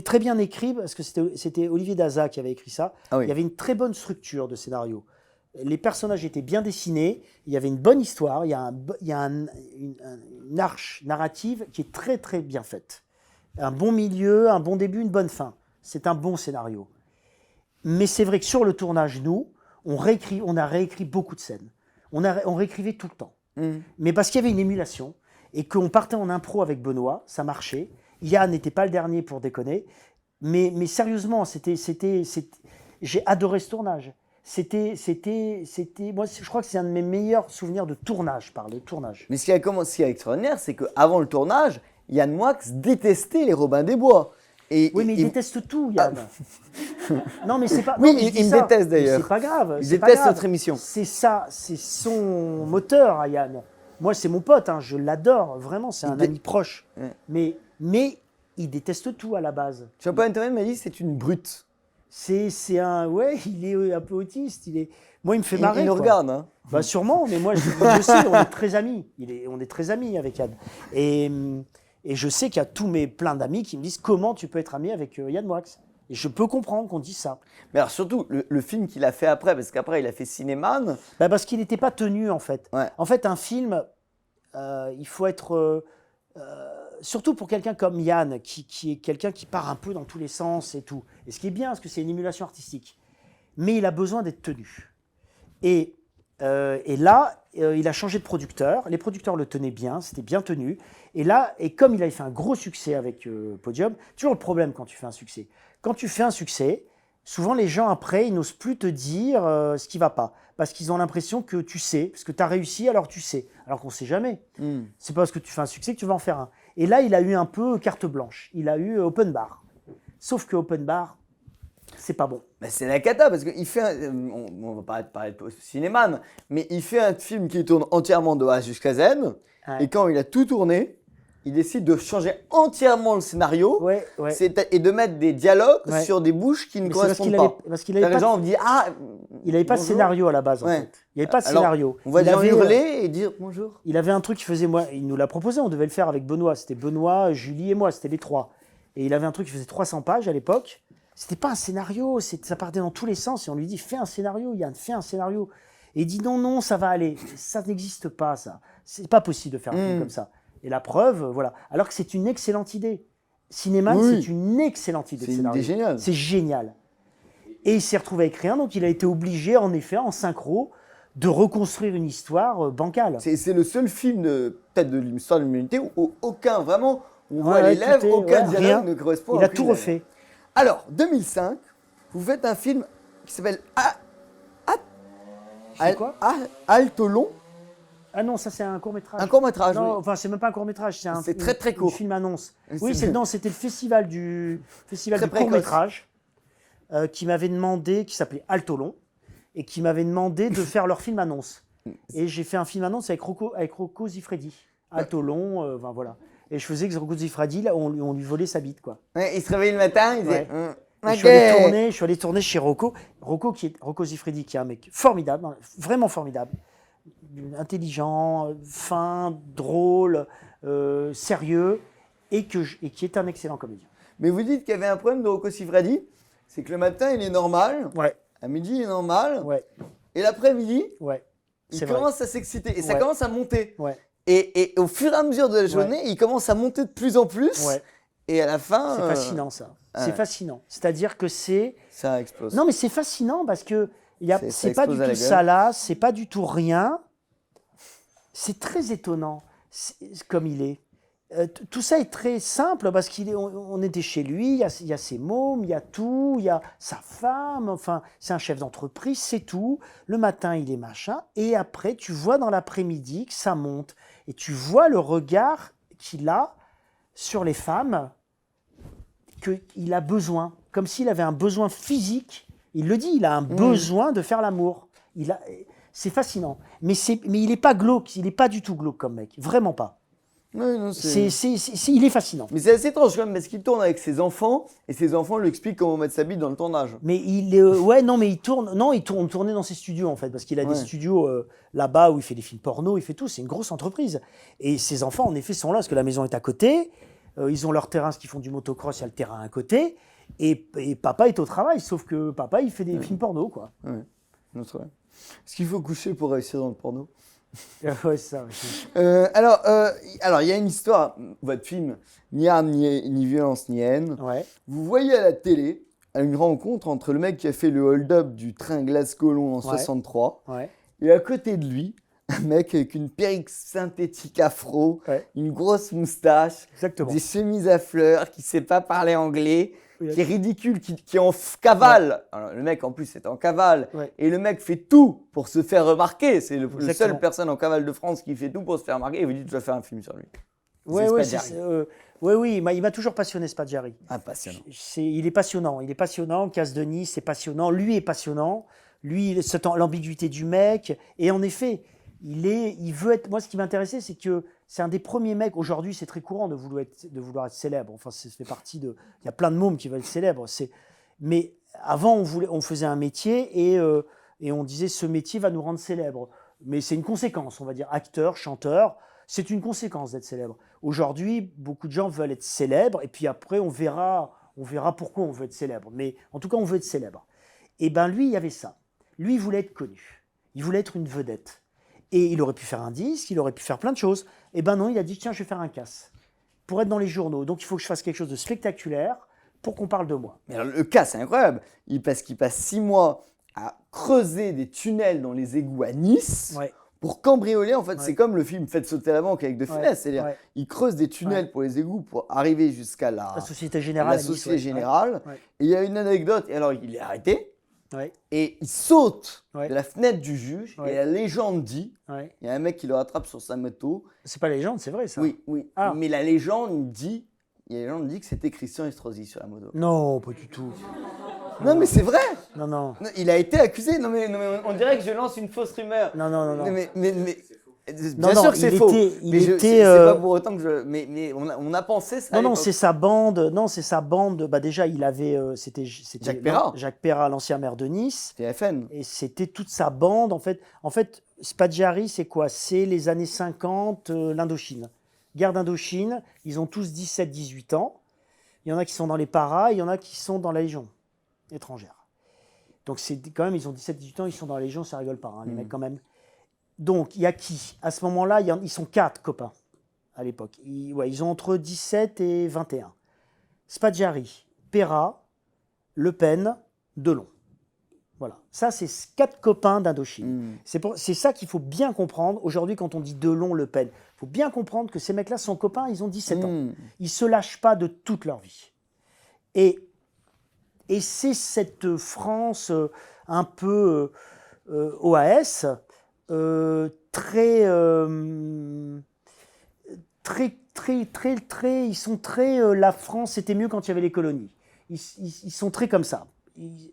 très bien écrit parce que c'était Olivier Daza qui avait écrit ça. Ah oui. Il y avait une très bonne structure de scénario. Les personnages étaient bien dessinés, il y avait une bonne histoire, il y a une arche narrative qui est très très bien faite. Un bon milieu, un bon début, une bonne fin. C'est un bon scénario. Mais c'est vrai que sur le tournage, nous, on a réécrit beaucoup de scènes. On réécrivait tout le temps. Mais parce qu'il y avait une émulation et qu'on partait en impro avec Benoît, ça marchait. Yann n'était pas le dernier pour déconner. Mais sérieusement, j'ai adoré ce tournage. Moi, je crois que c'est un de mes meilleurs souvenirs de tournage, Mais ce qui est extraordinaire, c'est qu'avant le tournage, Yann Moix détestait les Robins des Bois. Oui, mais il déteste tout, Yann. Non, mais c'est pas. Oui, non, il me déteste d'ailleurs. C'est pas grave. Il déteste notre émission. C'est ça, c'est son moteur à Yann. Moi, c'est mon pote, je l'adore, vraiment, c'est un ami proche. Ouais. Mais il déteste tout à la base. Champagne Antoine m'a dit que c'est une brute. Il est un peu autiste. Moi, il me fait marrer. Il nous regarde, hein. Bah sûrement, mais moi, je sais, on est très amis. On est très amis avec Yann. Et je sais qu'il y a plein d'amis qui me disent comment tu peux être ami avec Yann Moix. Et je peux comprendre qu'on dise ça. Mais alors surtout, le film qu'il a fait après, parce qu'après il a fait Cinéman. Parce qu'il n'était pas tenu en fait. Ouais. En fait, un film, il faut être... surtout pour quelqu'un comme Yann, qui est quelqu'un qui part un peu dans tous les sens et tout. Et ce qui est bien, parce que c'est une émulation artistique. Mais il a besoin d'être tenu. Et là, il a changé de producteur. Les producteurs le tenaient bien, c'était bien tenu. Et comme il avait fait un gros succès avec Podium, toujours le problème quand tu fais un succès. Quand tu fais un succès, souvent les gens après, ils n'osent plus te dire ce qui ne va pas. Parce qu'ils ont l'impression que tu sais, parce que tu as réussi, alors tu sais. Alors qu'on ne sait jamais. C'est pas parce que tu fais un succès que tu vas en faire un. Et là, il a eu un peu carte blanche. Il a eu open bar. Sauf que open bar, c'est pas bon. Ben c'est la cata parce qu'il fait, on va pas parler de Cinéman, mais il fait un film qui tourne entièrement de A jusqu'à Z. Ouais. Et quand il a tout tourné, il décide de changer entièrement le scénario et de mettre des dialogues sur des bouches qui ne correspondent pas. Parce qu'il avait les gens vont dire il n'avait pas de scénario à la base en fait. Il n'y avait pas de scénario. On va dire hurler et dire bonjour. Il avait un truc qu'il faisait, il nous l'a proposé, on devait le faire avec Benoît. C'était Benoît, Julie et moi, c'était les trois. Et il avait un truc qui faisait 300 pages à l'époque. C'était pas un scénario, ça partait dans tous les sens. Et on lui dit, fais un scénario, Yann, fais un scénario. Et il dit, non, ça va aller. Ça n'existe pas, ça. C'est pas possible de faire un film comme ça. Et la preuve, voilà. Alors que c'est une excellente idée. Cinéman, c'est une excellente idée de scénario. C'est génial. C'est génial. Et il s'est retrouvé à écrire, donc il a été obligé, en effet, en synchro, de reconstruire une histoire bancale. C'est le seul film peut-être de l'histoire de l'humanité où aucun, vraiment, on voit Ouais, les lèvres, tout est- aucun ouais, dialogue rien. ne correspond Il à a tout aucune refait. lèvre. Alors, 2005, vous faites un film qui s'appelle C'est quoi? Altolon, Ah non, ça c'est un court-métrage. un court-métrage. Non, oui. enfin c'est même pas un court-métrage, c'est très, très court. un film annonce. C'est- Oui, c'était le festival du Très précoce. court-métrage qui m'avait demandé, qui s'appelait Altolon, et qui m'avait demandé de faire leur film annonce. Et j'ai fait un film annonce avec Rocco Siffredi. Altolon, enfin voilà. Et je faisais que Rocco Siffredi, là, on lui volait sa bite, quoi. Ouais, il se réveille le matin, il disait. Ouais. Ok. Et je suis allé tourner chez Rocco. Rocco Siffredi, qui est un mec formidable, vraiment formidable. Intelligent, fin, drôle, sérieux, et qui est un excellent comédien. Mais vous dites qu'il y avait un problème de Rocco Siffredi, c'est que le matin il est normal, Ouais, à midi il est normal, ouais, et l'après-midi ouais. il C'est vrai. commence à s'exciter et ça Ouais. commence à monter. Ouais, Et au fur et à mesure de la journée, il commence à monter de plus en plus. ouais. Et à la fin, C'est fascinant, ça. C'est ouais. fascinant. C'est-à-dire que c'est... ça explose. Non, mais c'est fascinant parce que Ça c'est pas du explose à la tout gueule. salace, c'est pas du tout rien. C'est très étonnant comme il est. Tout ça est très simple parce on était chez lui, il y a ses mômes, il y a tout, il y a sa femme, enfin, c'est un chef d'entreprise, c'est tout. Le matin, il est machin. Et après, tu vois dans l'après-midi que ça monte. Et tu vois le regard qu'il a sur les femmes qu'il a besoin, comme s'il avait un besoin physique. Il le dit, il a un besoin de faire l'amour. C'est fascinant. Mais il n'est pas glauque, il n'est pas du tout glauque comme mec, vraiment pas. Ouais, non, Il est fascinant. Mais c'est assez étrange quand même parce qu'il tourne avec ses enfants et ses enfants lui expliquent comment mettre sa bite dans le tournage. Mais il tournait dans ses studios en fait, parce qu'il a des Ouais. studios là-bas où il fait des films porno, il fait tout, c'est une grosse entreprise. Et ses enfants en effet sont là, parce que la maison est à côté, ils ont leur terrain, ce qu'ils font du motocross, il y a le terrain à côté, et papa est au travail, sauf que papa il fait des films porno quoi. Ouais. Non, c'est vrai. Est-ce qu'il faut coucher pour réussir dans le porno? Ouais, c'est ça. Ouais. Alors, il y a une histoire, votre film, ni arme, ni violence, ni haine. Ouais. Vous voyez à la télé une rencontre entre le mec qui a fait le hold-up du train Glasgow-Londres en 63 Ouais. et à côté de lui, un mec avec une perruque synthétique afro, Ouais. une grosse moustache, Exactement. des chemises à fleurs, qui sait pas parler anglais, Oui, qui est ridicule, qui est en cavale. Alors, le mec en plus est en cavale. Ouais. Et le mec fait tout pour se faire remarquer. C'est le Exactement. seul personne en cavale de France qui fait tout pour se faire remarquer. Et vous dites, tu vas faire un film sur lui. Ouais, C'est ouais, Spadjari. oui, il m'a toujours passionné, Spadjari. Ah, passionnant. Il est passionnant. Il est passionnant. Casse Denis, c'est passionnant. Lui est passionnant. Lui, l'ambiguïté du mec. Et en effet, il veut être. Moi, ce qui m'intéressait, c'est que c'est un des premiers mecs. Aujourd'hui, c'est très courant de vouloir être célèbre. Enfin, ça fait partie de. Il y a plein de mômes qui veulent être célèbres. Mais avant, on faisait un métier et on disait ce métier va nous rendre célèbres. Mais c'est une conséquence, on va dire. Acteur, chanteur, c'est une conséquence d'être célèbre. Aujourd'hui, beaucoup de gens veulent être célèbres et puis après, on verra pourquoi on veut être célèbre. Mais en tout cas, on veut être célèbre. Et bien, lui, il y avait ça. Lui, il voulait être connu. Il voulait être une vedette. Et il aurait pu faire un disque, il aurait pu faire plein de choses. Et ben non, il a dit, tiens, je vais faire un casse. Pour être dans les journaux. Donc, il faut que je fasse quelque chose de spectaculaire pour qu'on parle de moi. Mais alors, le cas, c'est incroyable. Parce qu'il passe 6 mois à creuser des tunnels dans les égouts à Nice. Ouais. Pour cambrioler, en fait, Ouais. c'est comme le film Faites sauter la banque avec De Funès. Ouais, C'est-à-dire, ouais. il creuse des tunnels Ouais. pour les égouts pour arriver jusqu'à la Société Générale. à Nice, Société ouais. Générale. Ouais. Et il y a une anecdote. Et alors, il est arrêté Ouais, et il saute Ouais. de la fenêtre du juge. Ouais. Et la légende dit, ouais. il y a un mec qui le rattrape sur sa moto. C'est pas la légende, c'est vrai ça. Oui, oui. Ah. Mais la légende dit que c'était Christian Estrosi sur la moto. Non, pas du tout. Non, mais c'est vrai. Non, non. Non, il a été accusé. Non, mais on dirait que je lance une fausse rumeur. Non, non, non, non. Mais bien Non, sûr non, que c'est il faux. était- il mais était, c'est pas pour autant que je. Mais on a pensé ça. à Non, non, l'époque. c'est sa bande. Non, c'est sa bande. Bah déjà, il avait, c'était Jacques Perrat. Jacques Perrat, l'ancien maire de Nice, TFN. et c'était toute sa bande. En fait, Spadjari, c'est quoi? C'est les années 50, l'Indochine, guerre d'Indochine. Ils ont tous 17-18 ans. Il y en a qui sont dans les paras, il y en a qui sont dans la Légion étrangère. Donc c'est quand même, ils ont 17-18 ans, ils sont dans la Légion, ça rigole pas, hein, les mecs quand même. Donc il y a qui? À ce moment-là, ils sont 4 copains à l'époque. Ils ont entre 17 et 21. Spadjari, Perrat, Le Pen, Delon. Voilà. Ça, c'est 4 copains d'Indochine. C'est ça qu'il faut bien comprendre. Aujourd'hui, quand on dit Delon, Le Pen, il faut bien comprendre que ces mecs-là sont copains, ils ont 17 ans. Ils ne se lâchent pas de toute leur vie. Et c'est cette France un peu OAS, ils sont très, la France, c'était mieux quand il y avait les colonies. Ils sont très comme ça.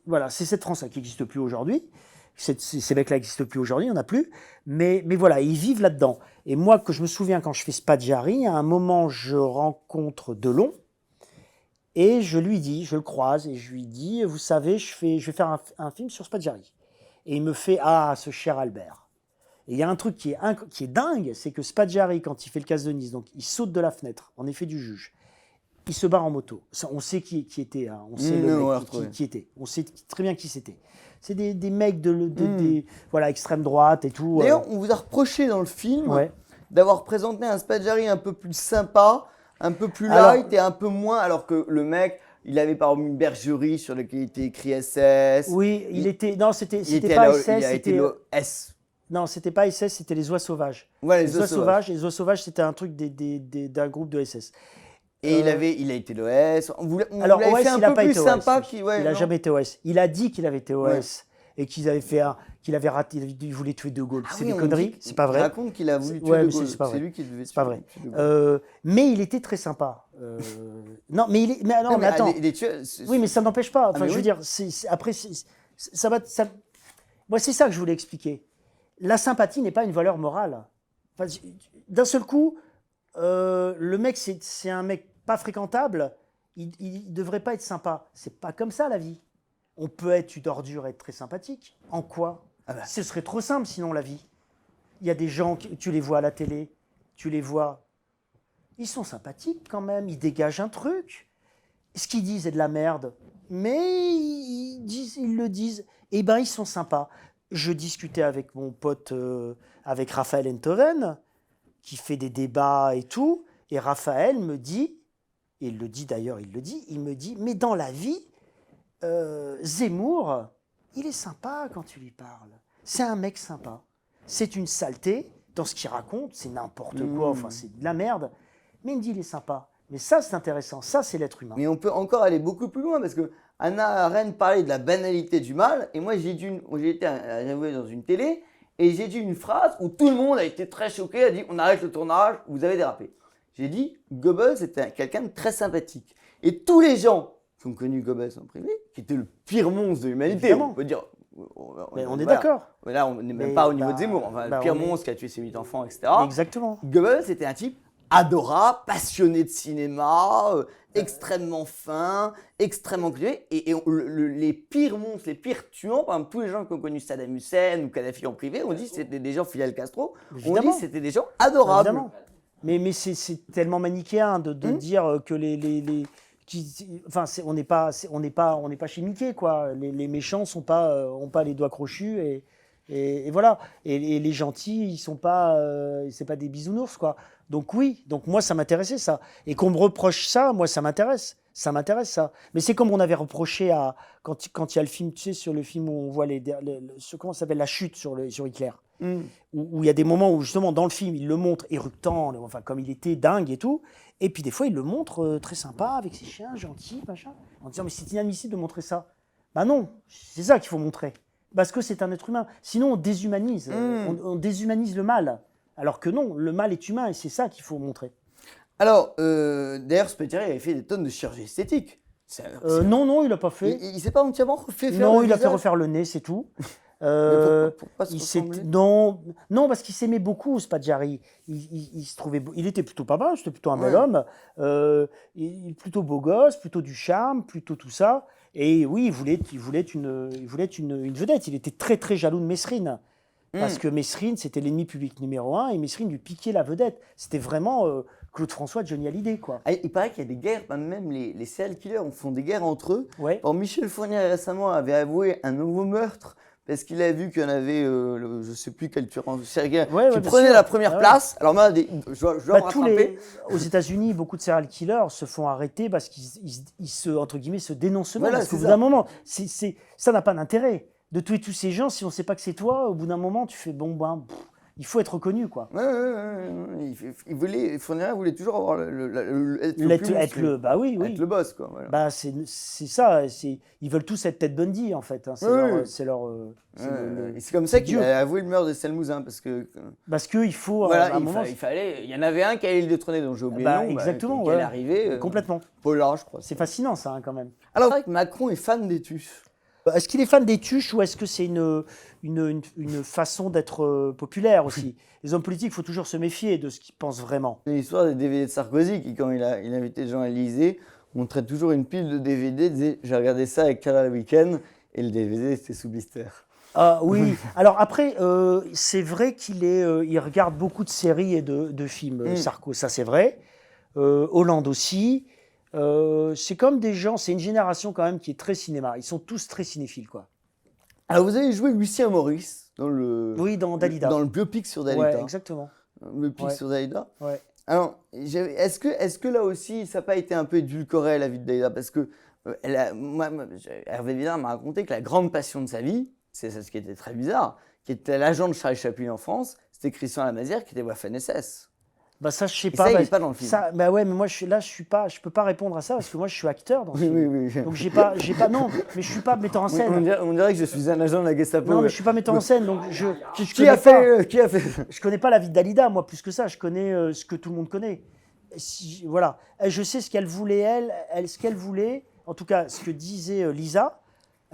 Voilà, c'est cette France-là qui n'existe plus aujourd'hui. Ces mecs-là n'existent plus aujourd'hui, il n'y en a plus. Mais voilà, ils vivent là-dedans. Et moi, que je me souviens, quand je fais Spadjari, à un moment, je rencontre Delon. Et je lui dis, je le croise, et je lui dis, vous savez, je vais faire un film sur Spadjari. Et il me fait, ah, ce cher Albert. Et il y a un truc qui est dingue, c'est que Spadjari, quand il fait le casse de Nice, donc il saute de la fenêtre, en effet du juge. Il se barre en moto. On sait qui était, hein. On sait le mec qui était. On sait très bien qui c'était. C'est des mecs voilà, extrême droite et tout. D'ailleurs, on vous a reproché dans le film d'avoir présenté un Spadjari un peu plus sympa, un peu plus light et un peu moins, alors que le mec, il avait par exemple une bergerie sur laquelle il était écrit SS. Oui, non, c'était pas SS. Il a été le S. Non, c'était pas SS, c'était les Oies Sauvages. Ouais, les Oies Sauvages. Les Oies Sauvages, c'était un truc d'un groupe de SS. Et il a été l'OS. Alors, OS, fait un peu plus sympa. Il n'a jamais été OS. Il a dit qu'il avait été OS et qu'il avait raté, il voulait tuer De Gaulle. C'est des conneries, c'est pas vrai. Il raconte qu'il a voulu tuer De Gaulle. C'est lui qui devait tuer. C'est pas vrai. Mais il était très sympa. Non, mais attends. Oui, mais ça n'empêche pas. Enfin, je veux dire, après, ça va. Moi, c'est ça que je voulais expliquer. La sympathie n'est pas une valeur morale. Enfin, d'un seul coup, le mec, c'est un mec pas fréquentable, il devrait pas être sympa. C'est pas comme ça la vie. On peut être une ordure et être très sympathique. En quoi ? Ce serait trop simple sinon la vie. Il y a des gens, tu les vois à la télé, tu les vois, ils sont sympathiques quand même, ils dégagent un truc. Ce qu'ils disent est de la merde, mais ils le disent. Eh ben ils sont sympas. Je discutais avec mon pote, avec Raphaël Enthoven, qui fait des débats et tout, et Raphaël me dit, et il le dit d'ailleurs, il me dit, mais dans la vie, Zemmour, il est sympa quand tu lui parles. C'est un mec sympa. C'est une saleté dans ce qu'il raconte, c'est n'importe quoi, enfin c'est de la merde, mais il me dit il est sympa. Mais ça c'est intéressant, ça c'est l'être humain. Mais on peut encore aller beaucoup plus loin parce que Hannah Arendt parlait de la banalité du mal, et moi j'ai été interviewé dans une télé, et j'ai dit une phrase où tout le monde a été très choqué, a dit on arrête le tournage, vous avez dérapé. J'ai dit Goebbels était quelqu'un de très sympathique. Et tous les gens qui ont connu Goebbels en privé, qui était le pire monstre de l'humanité, on peut dire. On est d'accord. Là, on n'est même pas au niveau de Zemmour. Enfin, le pire monstre qui a tué ses 8 enfants, etc. Exactement. Goebbels était un type adorable, passionné de cinéma, extrêmement fin, extrêmement cultivé. Et les pires monstres, les pires tuants, par exemple, tous les gens qui ont connu Saddam Hussein ou Kadhafi en privé, on dit que c'était des gens, Fidel Castro, on dit que c'était des gens adorables. Évidemment. Mais c'est tellement manichéen de dire que on n'est pas chez Mickey, quoi. Les méchants ont pas les doigts crochus et voilà. Et les gentils, ils sont pas, c'est pas des bisounours, quoi. Donc oui, moi ça m'intéressait ça. Et qu'on me reproche ça, moi ça m'intéresse. Ça m'intéresse ça. Mais c'est comme on avait reproché quand il y a le film, tu sais, sur le film où on voit comment ça s'appelle, la chute sur Hitler. Où il y a des moments où justement dans le film il le montre éructant, enfin comme il était dingue et tout, et puis des fois il le montre très sympa avec ses chiens, gentil, machin, en disant mais c'est inadmissible de montrer ça. Bah non, c'est ça qu'il faut montrer, parce que c'est un être humain. Sinon on déshumanise, on déshumanise le mal, alors que non, le mal est humain et c'est ça qu'il faut montrer. Alors, d'ailleurs, Spiteri avait fait des tonnes de chirurgie esthétique. Non, il n'a pas fait. Il s'est pas entièrement refait faire Non, le il a fait visage. refaire le nez, c'est tout. Pourquoi se ressembler ? Non, parce qu'il s'aimait beaucoup, Spadjari. Il se trouvait, il était plutôt pas mal, c'était plutôt un bel homme. Plutôt beau gosse, plutôt du charme, plutôt tout ça. Et oui, il voulait être une vedette. Il était très très jaloux de Mesrine. Parce que Mesrine, c'était l'ennemi public numéro 1 et Mesrine lui piquait la vedette. C'était vraiment Claude François de Johnny Hallyday, quoi. Ah, il paraît qu'il y a des guerres, même les serial killers font des guerres entre eux. Ouais. Alors, Michel Fournier récemment avait avoué un nouveau meurtre parce qu'il a vu qu'il y en avait, je ne sais plus quel tueur en série qui prenait la première place. Alors moi, je dois me rattraper. Aux États-Unis, beaucoup de serial killers se font arrêter parce qu'ils se, entre guillemets, se dénoncent eux-mêmes. Voilà, parce qu'au bout d'un moment, ça n'a pas d'intérêt. de tuer tous ces gens, si on ne sait pas que c'est toi, au bout d'un moment, tu fais bon, ben, il faut être reconnu, quoi. Ouais. Fourniret voulait toujours avoir être le plus Être monstrueux. bah oui, oui. Être le boss, quoi. Voilà. Bah c'est ça, ils veulent tous être Ted Bundy, en fait. Hein. C'est Et c'est comme ça qu'il Dieu. a avoué le meurtre de Salmouzin, parce que qu'il faut, à voilà, un moment... il y en avait un qui allait le détrôner, dont j'ai oublié Bah, le nom, exactement, qui ouais. allait arriver. Complètement. Pollard, je crois. C'est fascinant, ça, hein, quand même. Alors, c'est vrai que Macron est fan des tuches. Est-ce qu'il est fan des tuches ou est-ce que c'est une façon d'être populaire aussi? Les hommes politiques, il faut toujours se méfier de ce qu'ils pensent vraiment. C'est l'histoire des DVD de Sarkozy, qui, quand il invitait des gens à l'Élysée, montrait toujours une pile de DVD, disait « J'ai regardé ça avec Carla le week-end », et le DVD, c'était sous blister. Ah oui, alors après, c'est vrai il regarde beaucoup de séries et de films, Sarko, ça c'est vrai. Hollande aussi. C'est comme des gens, c'est une génération quand même qui est très cinéma. Ils sont tous très cinéphiles, quoi. Alors, vous avez joué Lucien Maurice dans Dalida. Dans le biopic sur Dalida. Ouais, exactement. Le biopic sur Dalida. Ouais. Alors, est-ce que là aussi, ça n'a pas été un peu édulcoré la vie de Dalida? Parce que Hervé Villard m'a raconté que la grande passion de sa vie, c'est ce qui était très bizarre, qui était l'agent de Charlie Chaplin en France, c'était Christian Lamazière qui était Waffen-SS. Bah ça, je sais Et pas. ça, il bah, n'est pas dans le film. Ça, bah ouais, mais moi, je peux pas répondre à ça parce que moi, je suis acteur dans ce film. Oui. Donc non, mais je suis pas metteur en scène. On dirait que je suis un agent de la Gestapo. Non, mais je suis pas metteur en scène, donc Qui a fait je connais pas la vie de Dalida, moi, plus que ça. Je connais ce que tout le monde connaît. Voilà. Je sais ce qu'elle voulait, ce qu'elle voulait. En tout cas, ce que disait Lisa.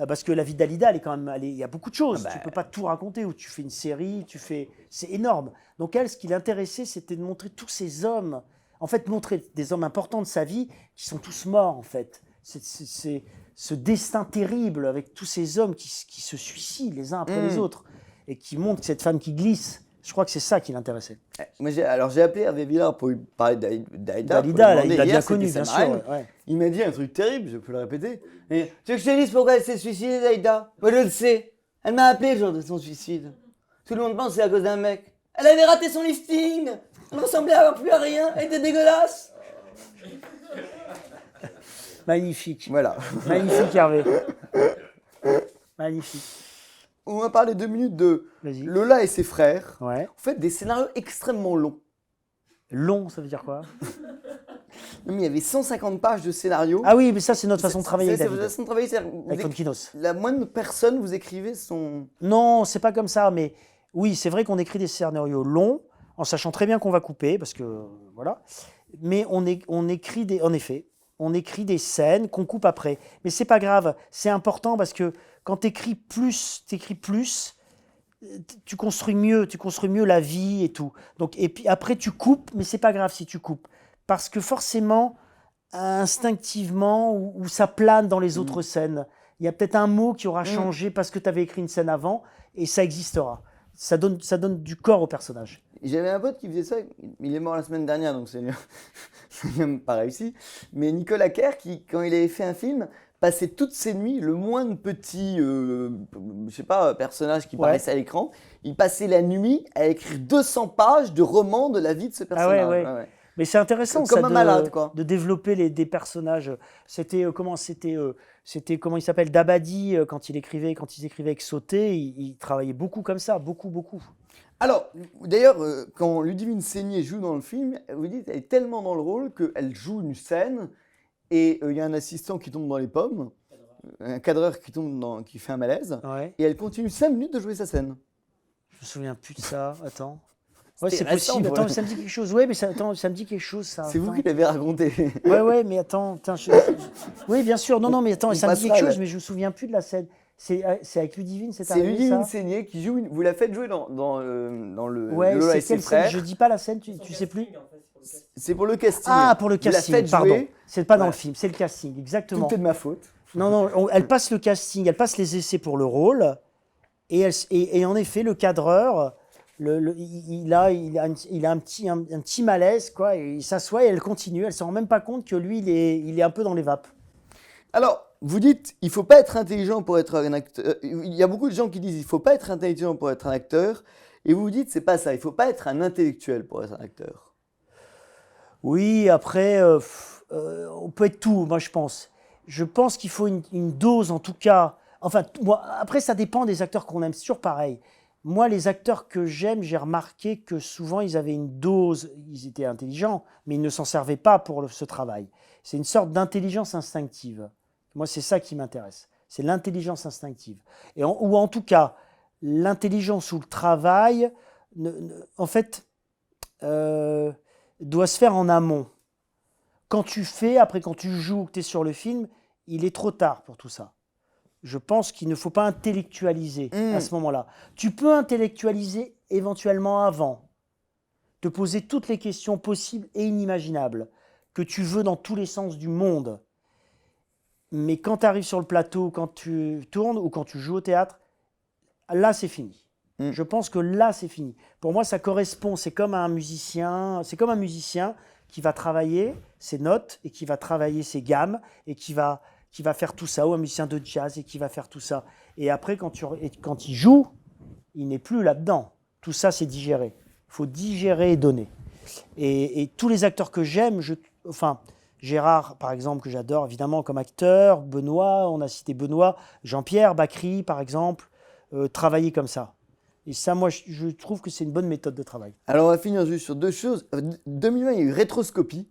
Parce que la vie de Dalida, il y a beaucoup de choses. Tu peux pas tout raconter. Ou tu fais une série, c'est énorme. Donc elle, ce qui l'intéressait, c'était de montrer tous ces hommes. En fait, montrer des hommes importants de sa vie qui sont tous morts, en fait. C'est ce destin terrible avec tous ces hommes qui se suicident les uns après les autres et qui montrent cette femme qui glisse. Je crois que c'est ça qui l'intéressait. J'ai appelé Hervé Villard pour lui parler de Dalida. Dalida, il l'a bien connu, bien sûr. Ouais. Il m'a dit un truc terrible, je peux le répéter. Et, tu veux que je te dise pourquoi elle s'est suicidée, Dalida? Moi, je le sais. Elle m'a appelé le jour de son suicide. Tout le monde pense que c'est à cause d'un mec. Elle avait raté son lifting. Elle ressemblait à plus à rien. Elle était dégueulasse. Magnifique. Voilà. Magnifique, Hervé. Magnifique. On va parler 2 minutes de Vas-y. Lola et ses frères. Ouais. En fait, des scénarios extrêmement longs. Long, ça veut dire quoi? Non, mais il y avait 150 pages de scénario. Ah oui, mais ça, c'est notre façon de travailler avec C'est David. votre façon de travailler. Avec Fonkinos. La moindre personne, vous écrivez son... Non, c'est pas comme ça, mais oui, c'est vrai qu'on écrit des scénarios longs, en sachant très bien qu'on va couper, parce que voilà. Mais on écrit en effet, on écrit des scènes qu'on coupe après. Mais c'est pas grave, c'est important parce que quand t'écris plus, tu construis mieux la vie et tout. Donc, et puis après, tu coupes, mais c'est pas grave si tu coupes. Parce que forcément, instinctivement, ou ça plane dans les autres scènes. Il y a peut-être un mot qui aura changé parce que tu avais écrit une scène avant, et ça existera. Ça donne du corps au personnage. J'avais un pote qui faisait ça, il est mort la semaine dernière, donc c'est même pas réussi. Mais Nicolas Kerr, qui, quand il avait fait un film, passait toutes ses nuits, le moindre petit, personnage qui paraissait à l'écran, il passait la nuit à écrire 200 pages de romans de la vie de ce personnage. Ah ouais. Mais c'est intéressant Comme ça, un malade, quoi. de développer des personnages. C'était comment il s'appelle, Dabadi, quand ils écrivaient avec Sauté, il travaillait beaucoup comme ça, beaucoup. Alors, d'ailleurs, quand Ludivine Seigné joue dans le film, vous dites qu'elle est tellement dans le rôle qu'elle joue une scène et il y a un assistant qui tombe dans les pommes, un cadreur qui fait un malaise, Ouais. et elle continue 5 minutes de jouer sa scène. Je me souviens plus de ça. Attends. Ouais, C'était c'est récent, possible. ouais. Attends, ça me dit quelque chose. Ouais, mais ça me dit quelque chose. Ça. C'est vous Attends. qui l'avez raconté. Ouais, mais attends. Oui, bien sûr. Non, mais attends, On ça me dit quelque passera, chose, là. mais je me souviens plus de la scène. C'est avec Ludivine, c'est C'est arrivé, Ludivine ça Seigné qui joue, vous la faites jouer dans le Ouais, Lola c'est et ses quelle scène? frères. Je dis pas la scène, tu sais plus? C'est pour le casting. Ah, pour le Vous la casting, faites pardon. jouer. C'est pas dans Ouais. le film, c'est le casting, exactement. Tout est de ma faute. Non, elle passe le casting, elle passe les essais pour le rôle, et en effet, le cadreur, il a un petit malaise, quoi, et il s'assoit et elle continue, elle se rend même pas compte que lui, il est un peu dans les vapes. Alors, vous dites, il faut pas être intelligent pour être un acteur. Il y a beaucoup de gens qui disent, il faut pas être intelligent pour être un acteur, et vous dites, c'est pas ça. Il faut pas être un intellectuel pour être un acteur. Oui, après, on peut être tout, moi je pense. Je pense qu'il faut une dose, en tout cas, Enfin, moi, après, ça dépend des acteurs qu'on aime. C'est toujours pareil. Moi, les acteurs que j'aime, j'ai remarqué que souvent, ils avaient une dose. Ils étaient intelligents, mais ils ne s'en servaient pas pour ce travail. C'est une sorte d'intelligence instinctive. Moi, c'est ça qui m'intéresse. C'est l'intelligence instinctive. Ou en tout cas, l'intelligence ou le travail, en fait, doit se faire en amont. Quand tu fais, après quand tu joues, que tu es sur le film, il est trop tard pour tout ça. Je pense qu'il ne faut pas intellectualiser à ce moment-là. Tu peux intellectualiser éventuellement avant, te poser toutes les questions possibles et inimaginables que tu veux dans tous les sens du monde. Mais quand tu arrives sur le plateau, quand tu tournes ou quand tu joues au théâtre, là c'est fini. Je pense que là c'est fini. Pour moi ça correspond, c'est comme un musicien qui va travailler ses notes et qui va travailler ses gammes et qui va faire tout ça, ou un musicien de jazz et qui va faire tout ça. Et après, quand il joue, il n'est plus là-dedans. Tout ça, c'est digéré. Il faut digérer et donner. Et tous les acteurs que j'aime, Gérard, par exemple, que j'adore, évidemment, comme acteur, Benoît, on a cité Benoît, Jean-Pierre Bacri, par exemple, travailler comme ça. Et ça, moi, je trouve que c'est une bonne méthode de travail. Alors, on va finir juste sur 2 choses. 2020, il y a eu Rétroscopie.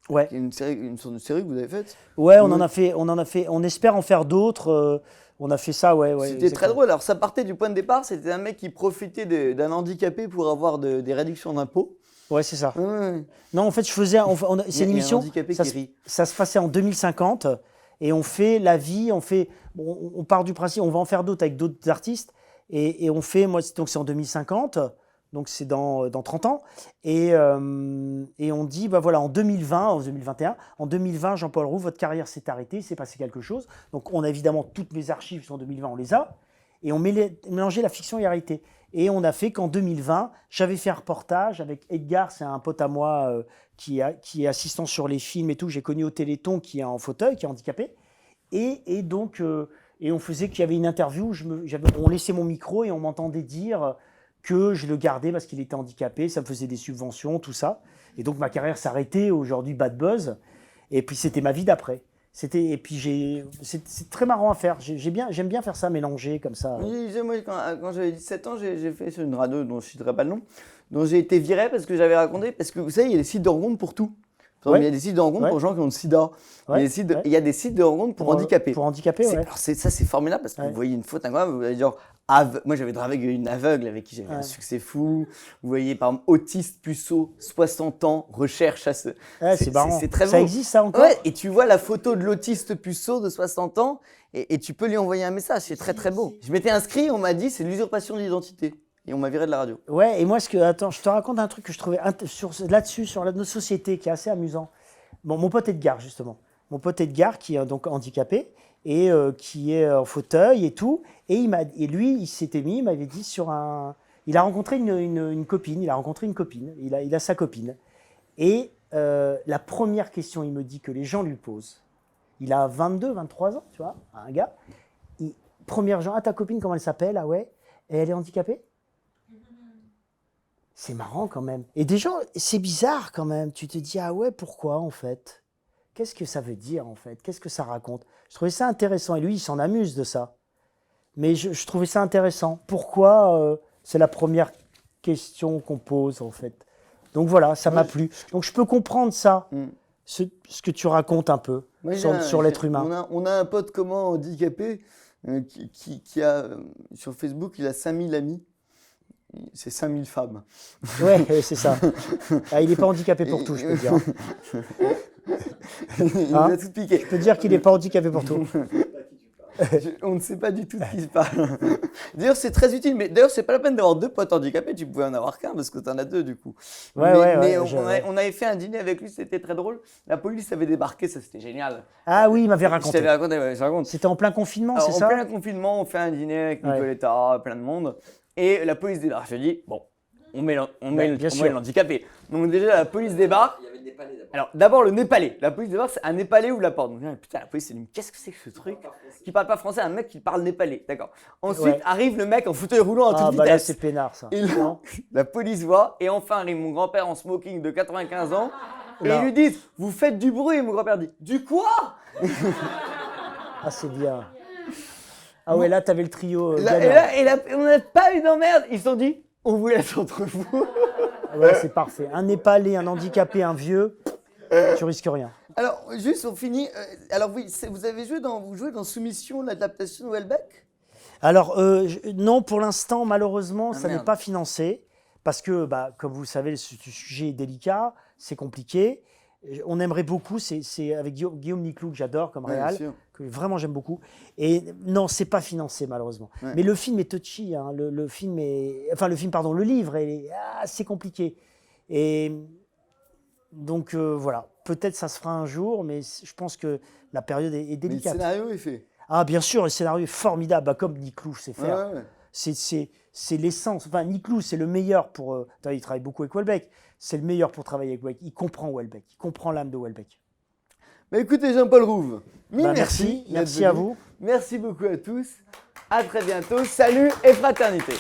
Ouais. Une sorte de série que vous avez faite. Ouais, on en a fait. On espère en faire d'autres. On a fait ça, ouais. C'était très drôle. Alors, ça partait du point de départ. C'était un mec qui profitait d'un handicapé pour avoir des réductions d'impôts. Ouais, c'est ça. Ouais. Non, en fait, je faisais. C'est une émission. Un handicapé qui rit. Ça se passait en 2050 et on fait la vie. On part du principe. On va en faire d'autres avec d'autres artistes et on fait. Moi, donc c'est en 2050. Donc c'est dans 30 ans. Et on dit, bah voilà, en 2020, Jean-Paul Roux, votre carrière s'est arrêtée, il s'est passé quelque chose. Donc on a évidemment toutes mes archives sont en 2020, on les a. Et on mélangeait la fiction et la réalité. Et on a fait qu'en 2020, j'avais fait un reportage avec Edgar, c'est un pote à moi qui est assistant sur les films et tout, j'ai connu au Téléthon, qui est en fauteuil, qui est handicapé. Et donc, on faisait qu'il y avait une interview où on laissait mon micro et on m'entendait dire que je le gardais parce qu'il était handicapé, ça me faisait des subventions, tout ça. Et donc ma carrière s'arrêtait, aujourd'hui bad buzz. Et puis c'était ma vie d'après. C'est très marrant à faire. J'aime bien faire ça, mélanger comme ça. Oui, moi, quand j'avais 17 ans, j'ai fait sur une radio dont je ne citerai pas le nom, dont j'ai été viré parce que j'avais raconté, parce que vous savez, il y a des sites de rencontres pour tout. Il y a des sites de rencontres pour gens qui ont le sida. Ouais. Il y a des sites de rencontres pour handicapés. Pour handicapés, ouais. Alors ça, c'est formidable parce que vous voyez une faute incroyable. Vous allez dire, moi, j'avais travaillé avec une aveugle avec qui j'avais un succès fou. Vous voyez, par exemple, autiste puceau, 60 ans, recherche à ce. C'est marrant. C'est très beau. Ça existe, ça encore? Ouais, et tu vois la photo de l'autiste puceau de 60 ans et tu peux lui envoyer un message. C'est très, très beau. Je m'étais inscrit, on m'a dit, c'est l'usurpation d'identité. Et on m'a viré de la radio. Ouais, et moi, attends, je te raconte un truc que je trouvais là-dessus, sur notre société, qui est assez amusant. Bon, mon pote Edgar, justement. Mon pote Edgar, qui est donc handicapé et qui est en fauteuil et tout. Et lui, il m'avait dit il a rencontré une copine. Il a rencontré une copine. Il a sa copine. Et la première question, il me dit que les gens lui posent. Il a 22, 23 ans, tu vois, un gars. Première gens, ta copine, comment elle s'appelle? Ah ouais. Et elle est handicapée? C'est marrant quand même. Et des gens, c'est bizarre quand même. Tu te dis, ah ouais, pourquoi en fait? Qu'est-ce que ça veut dire en fait? Qu'est-ce que ça raconte? Je trouvais ça intéressant. Et lui, il s'en amuse de ça. Mais je trouvais ça intéressant. Pourquoi c'est la première question qu'on pose en fait. Donc voilà, ça m'a plu. Donc je peux comprendre ça, ce que tu racontes un peu sur l'être humain. On a un pote commun handicapé qui a, sur Facebook, il a 5000 amis. C'est 5000 femmes. Ouais, c'est ça. Ah, il n'est pas handicapé pour tout, je peux dire. Il nous a tout piqué. Je peux dire qu'il n'est pas handicapé pour tout. On ne sait pas du tout de qui se parle. D'ailleurs, c'est très utile. Mais d'ailleurs, c'est pas la peine d'avoir 2 potes handicapés. Tu pouvais en avoir qu'un parce que tu en as 2 du coup. On avait fait un dîner avec lui, c'était très drôle. La police avait débarqué, ça c'était génial. Ah oui, il m'avait raconté. Je t'avais raconté, ouais, je raconte. C'était en plein confinement, c'est ça? En plein confinement, on fait un dîner avec Nicoletta, plein de monde. Et la police débarque. Je dis, bon, on met l'handicapé. Donc déjà, la police débarque. Il y avait le Népalais d'abord. Alors d'abord, le Népalais. La police débarque, c'est un Népalais ouvre la porte. Donc putain, la police, c'est qu'est-ce que c'est que ce truc qui parle pas français, un mec qui parle népalais. D'accord. Ensuite, arrive le mec en fauteuil roulant à toute vitesse. Là, c'est peinard, ça. Et là, la police voit. Et enfin, arrive mon grand-père en smoking de 95 ans. Et ils lui disent, vous faites du bruit. Et mon grand-père dit, du quoi? Ah, c'est bien. Ah ouais, là, t'avais le trio On n'a pas eu d'emmerde. Ils se sont dit, on vous laisse entre vous. Ouais, c'est parfait. Un Népalais, un handicapé, un vieux, tu risques rien. Alors, juste, on finit. Alors, oui, vous jouez dans Soumission, l'adaptation de Houellebecq? Alors, non, pour l'instant, malheureusement, ça n'est merde. pas financé. Parce que, comme vous le savez, ce sujet est délicat, c'est compliqué. On aimerait beaucoup, c'est avec Guillaume Niclou, que j'adore comme Ouais, bien réal, sûr. que vraiment j'aime beaucoup. Et non, c'est pas financé, malheureusement. Ouais. Mais le film est touchy. Hein. Le film est. Enfin, le livre est assez compliqué. Et donc, voilà. Peut-être ça se fera un jour, mais je pense que la période est Mais le délicate. scénario est fait. Ah, bien sûr, le scénario est formidable, comme Niclou sait faire. Ouais. C'est l'essence. Enfin, Niclou, c'est le meilleur pour. Il travaille beaucoup avec Houellebecq. C'est le meilleur pour travailler avec Houellebecq. Il comprend Houellebecq. Il comprend l'âme de Houellebecq. Mais écoutez, Jean-Paul Rouve, Merci d'être à venu. vous. Merci beaucoup à tous. À très bientôt. Salut et fraternité.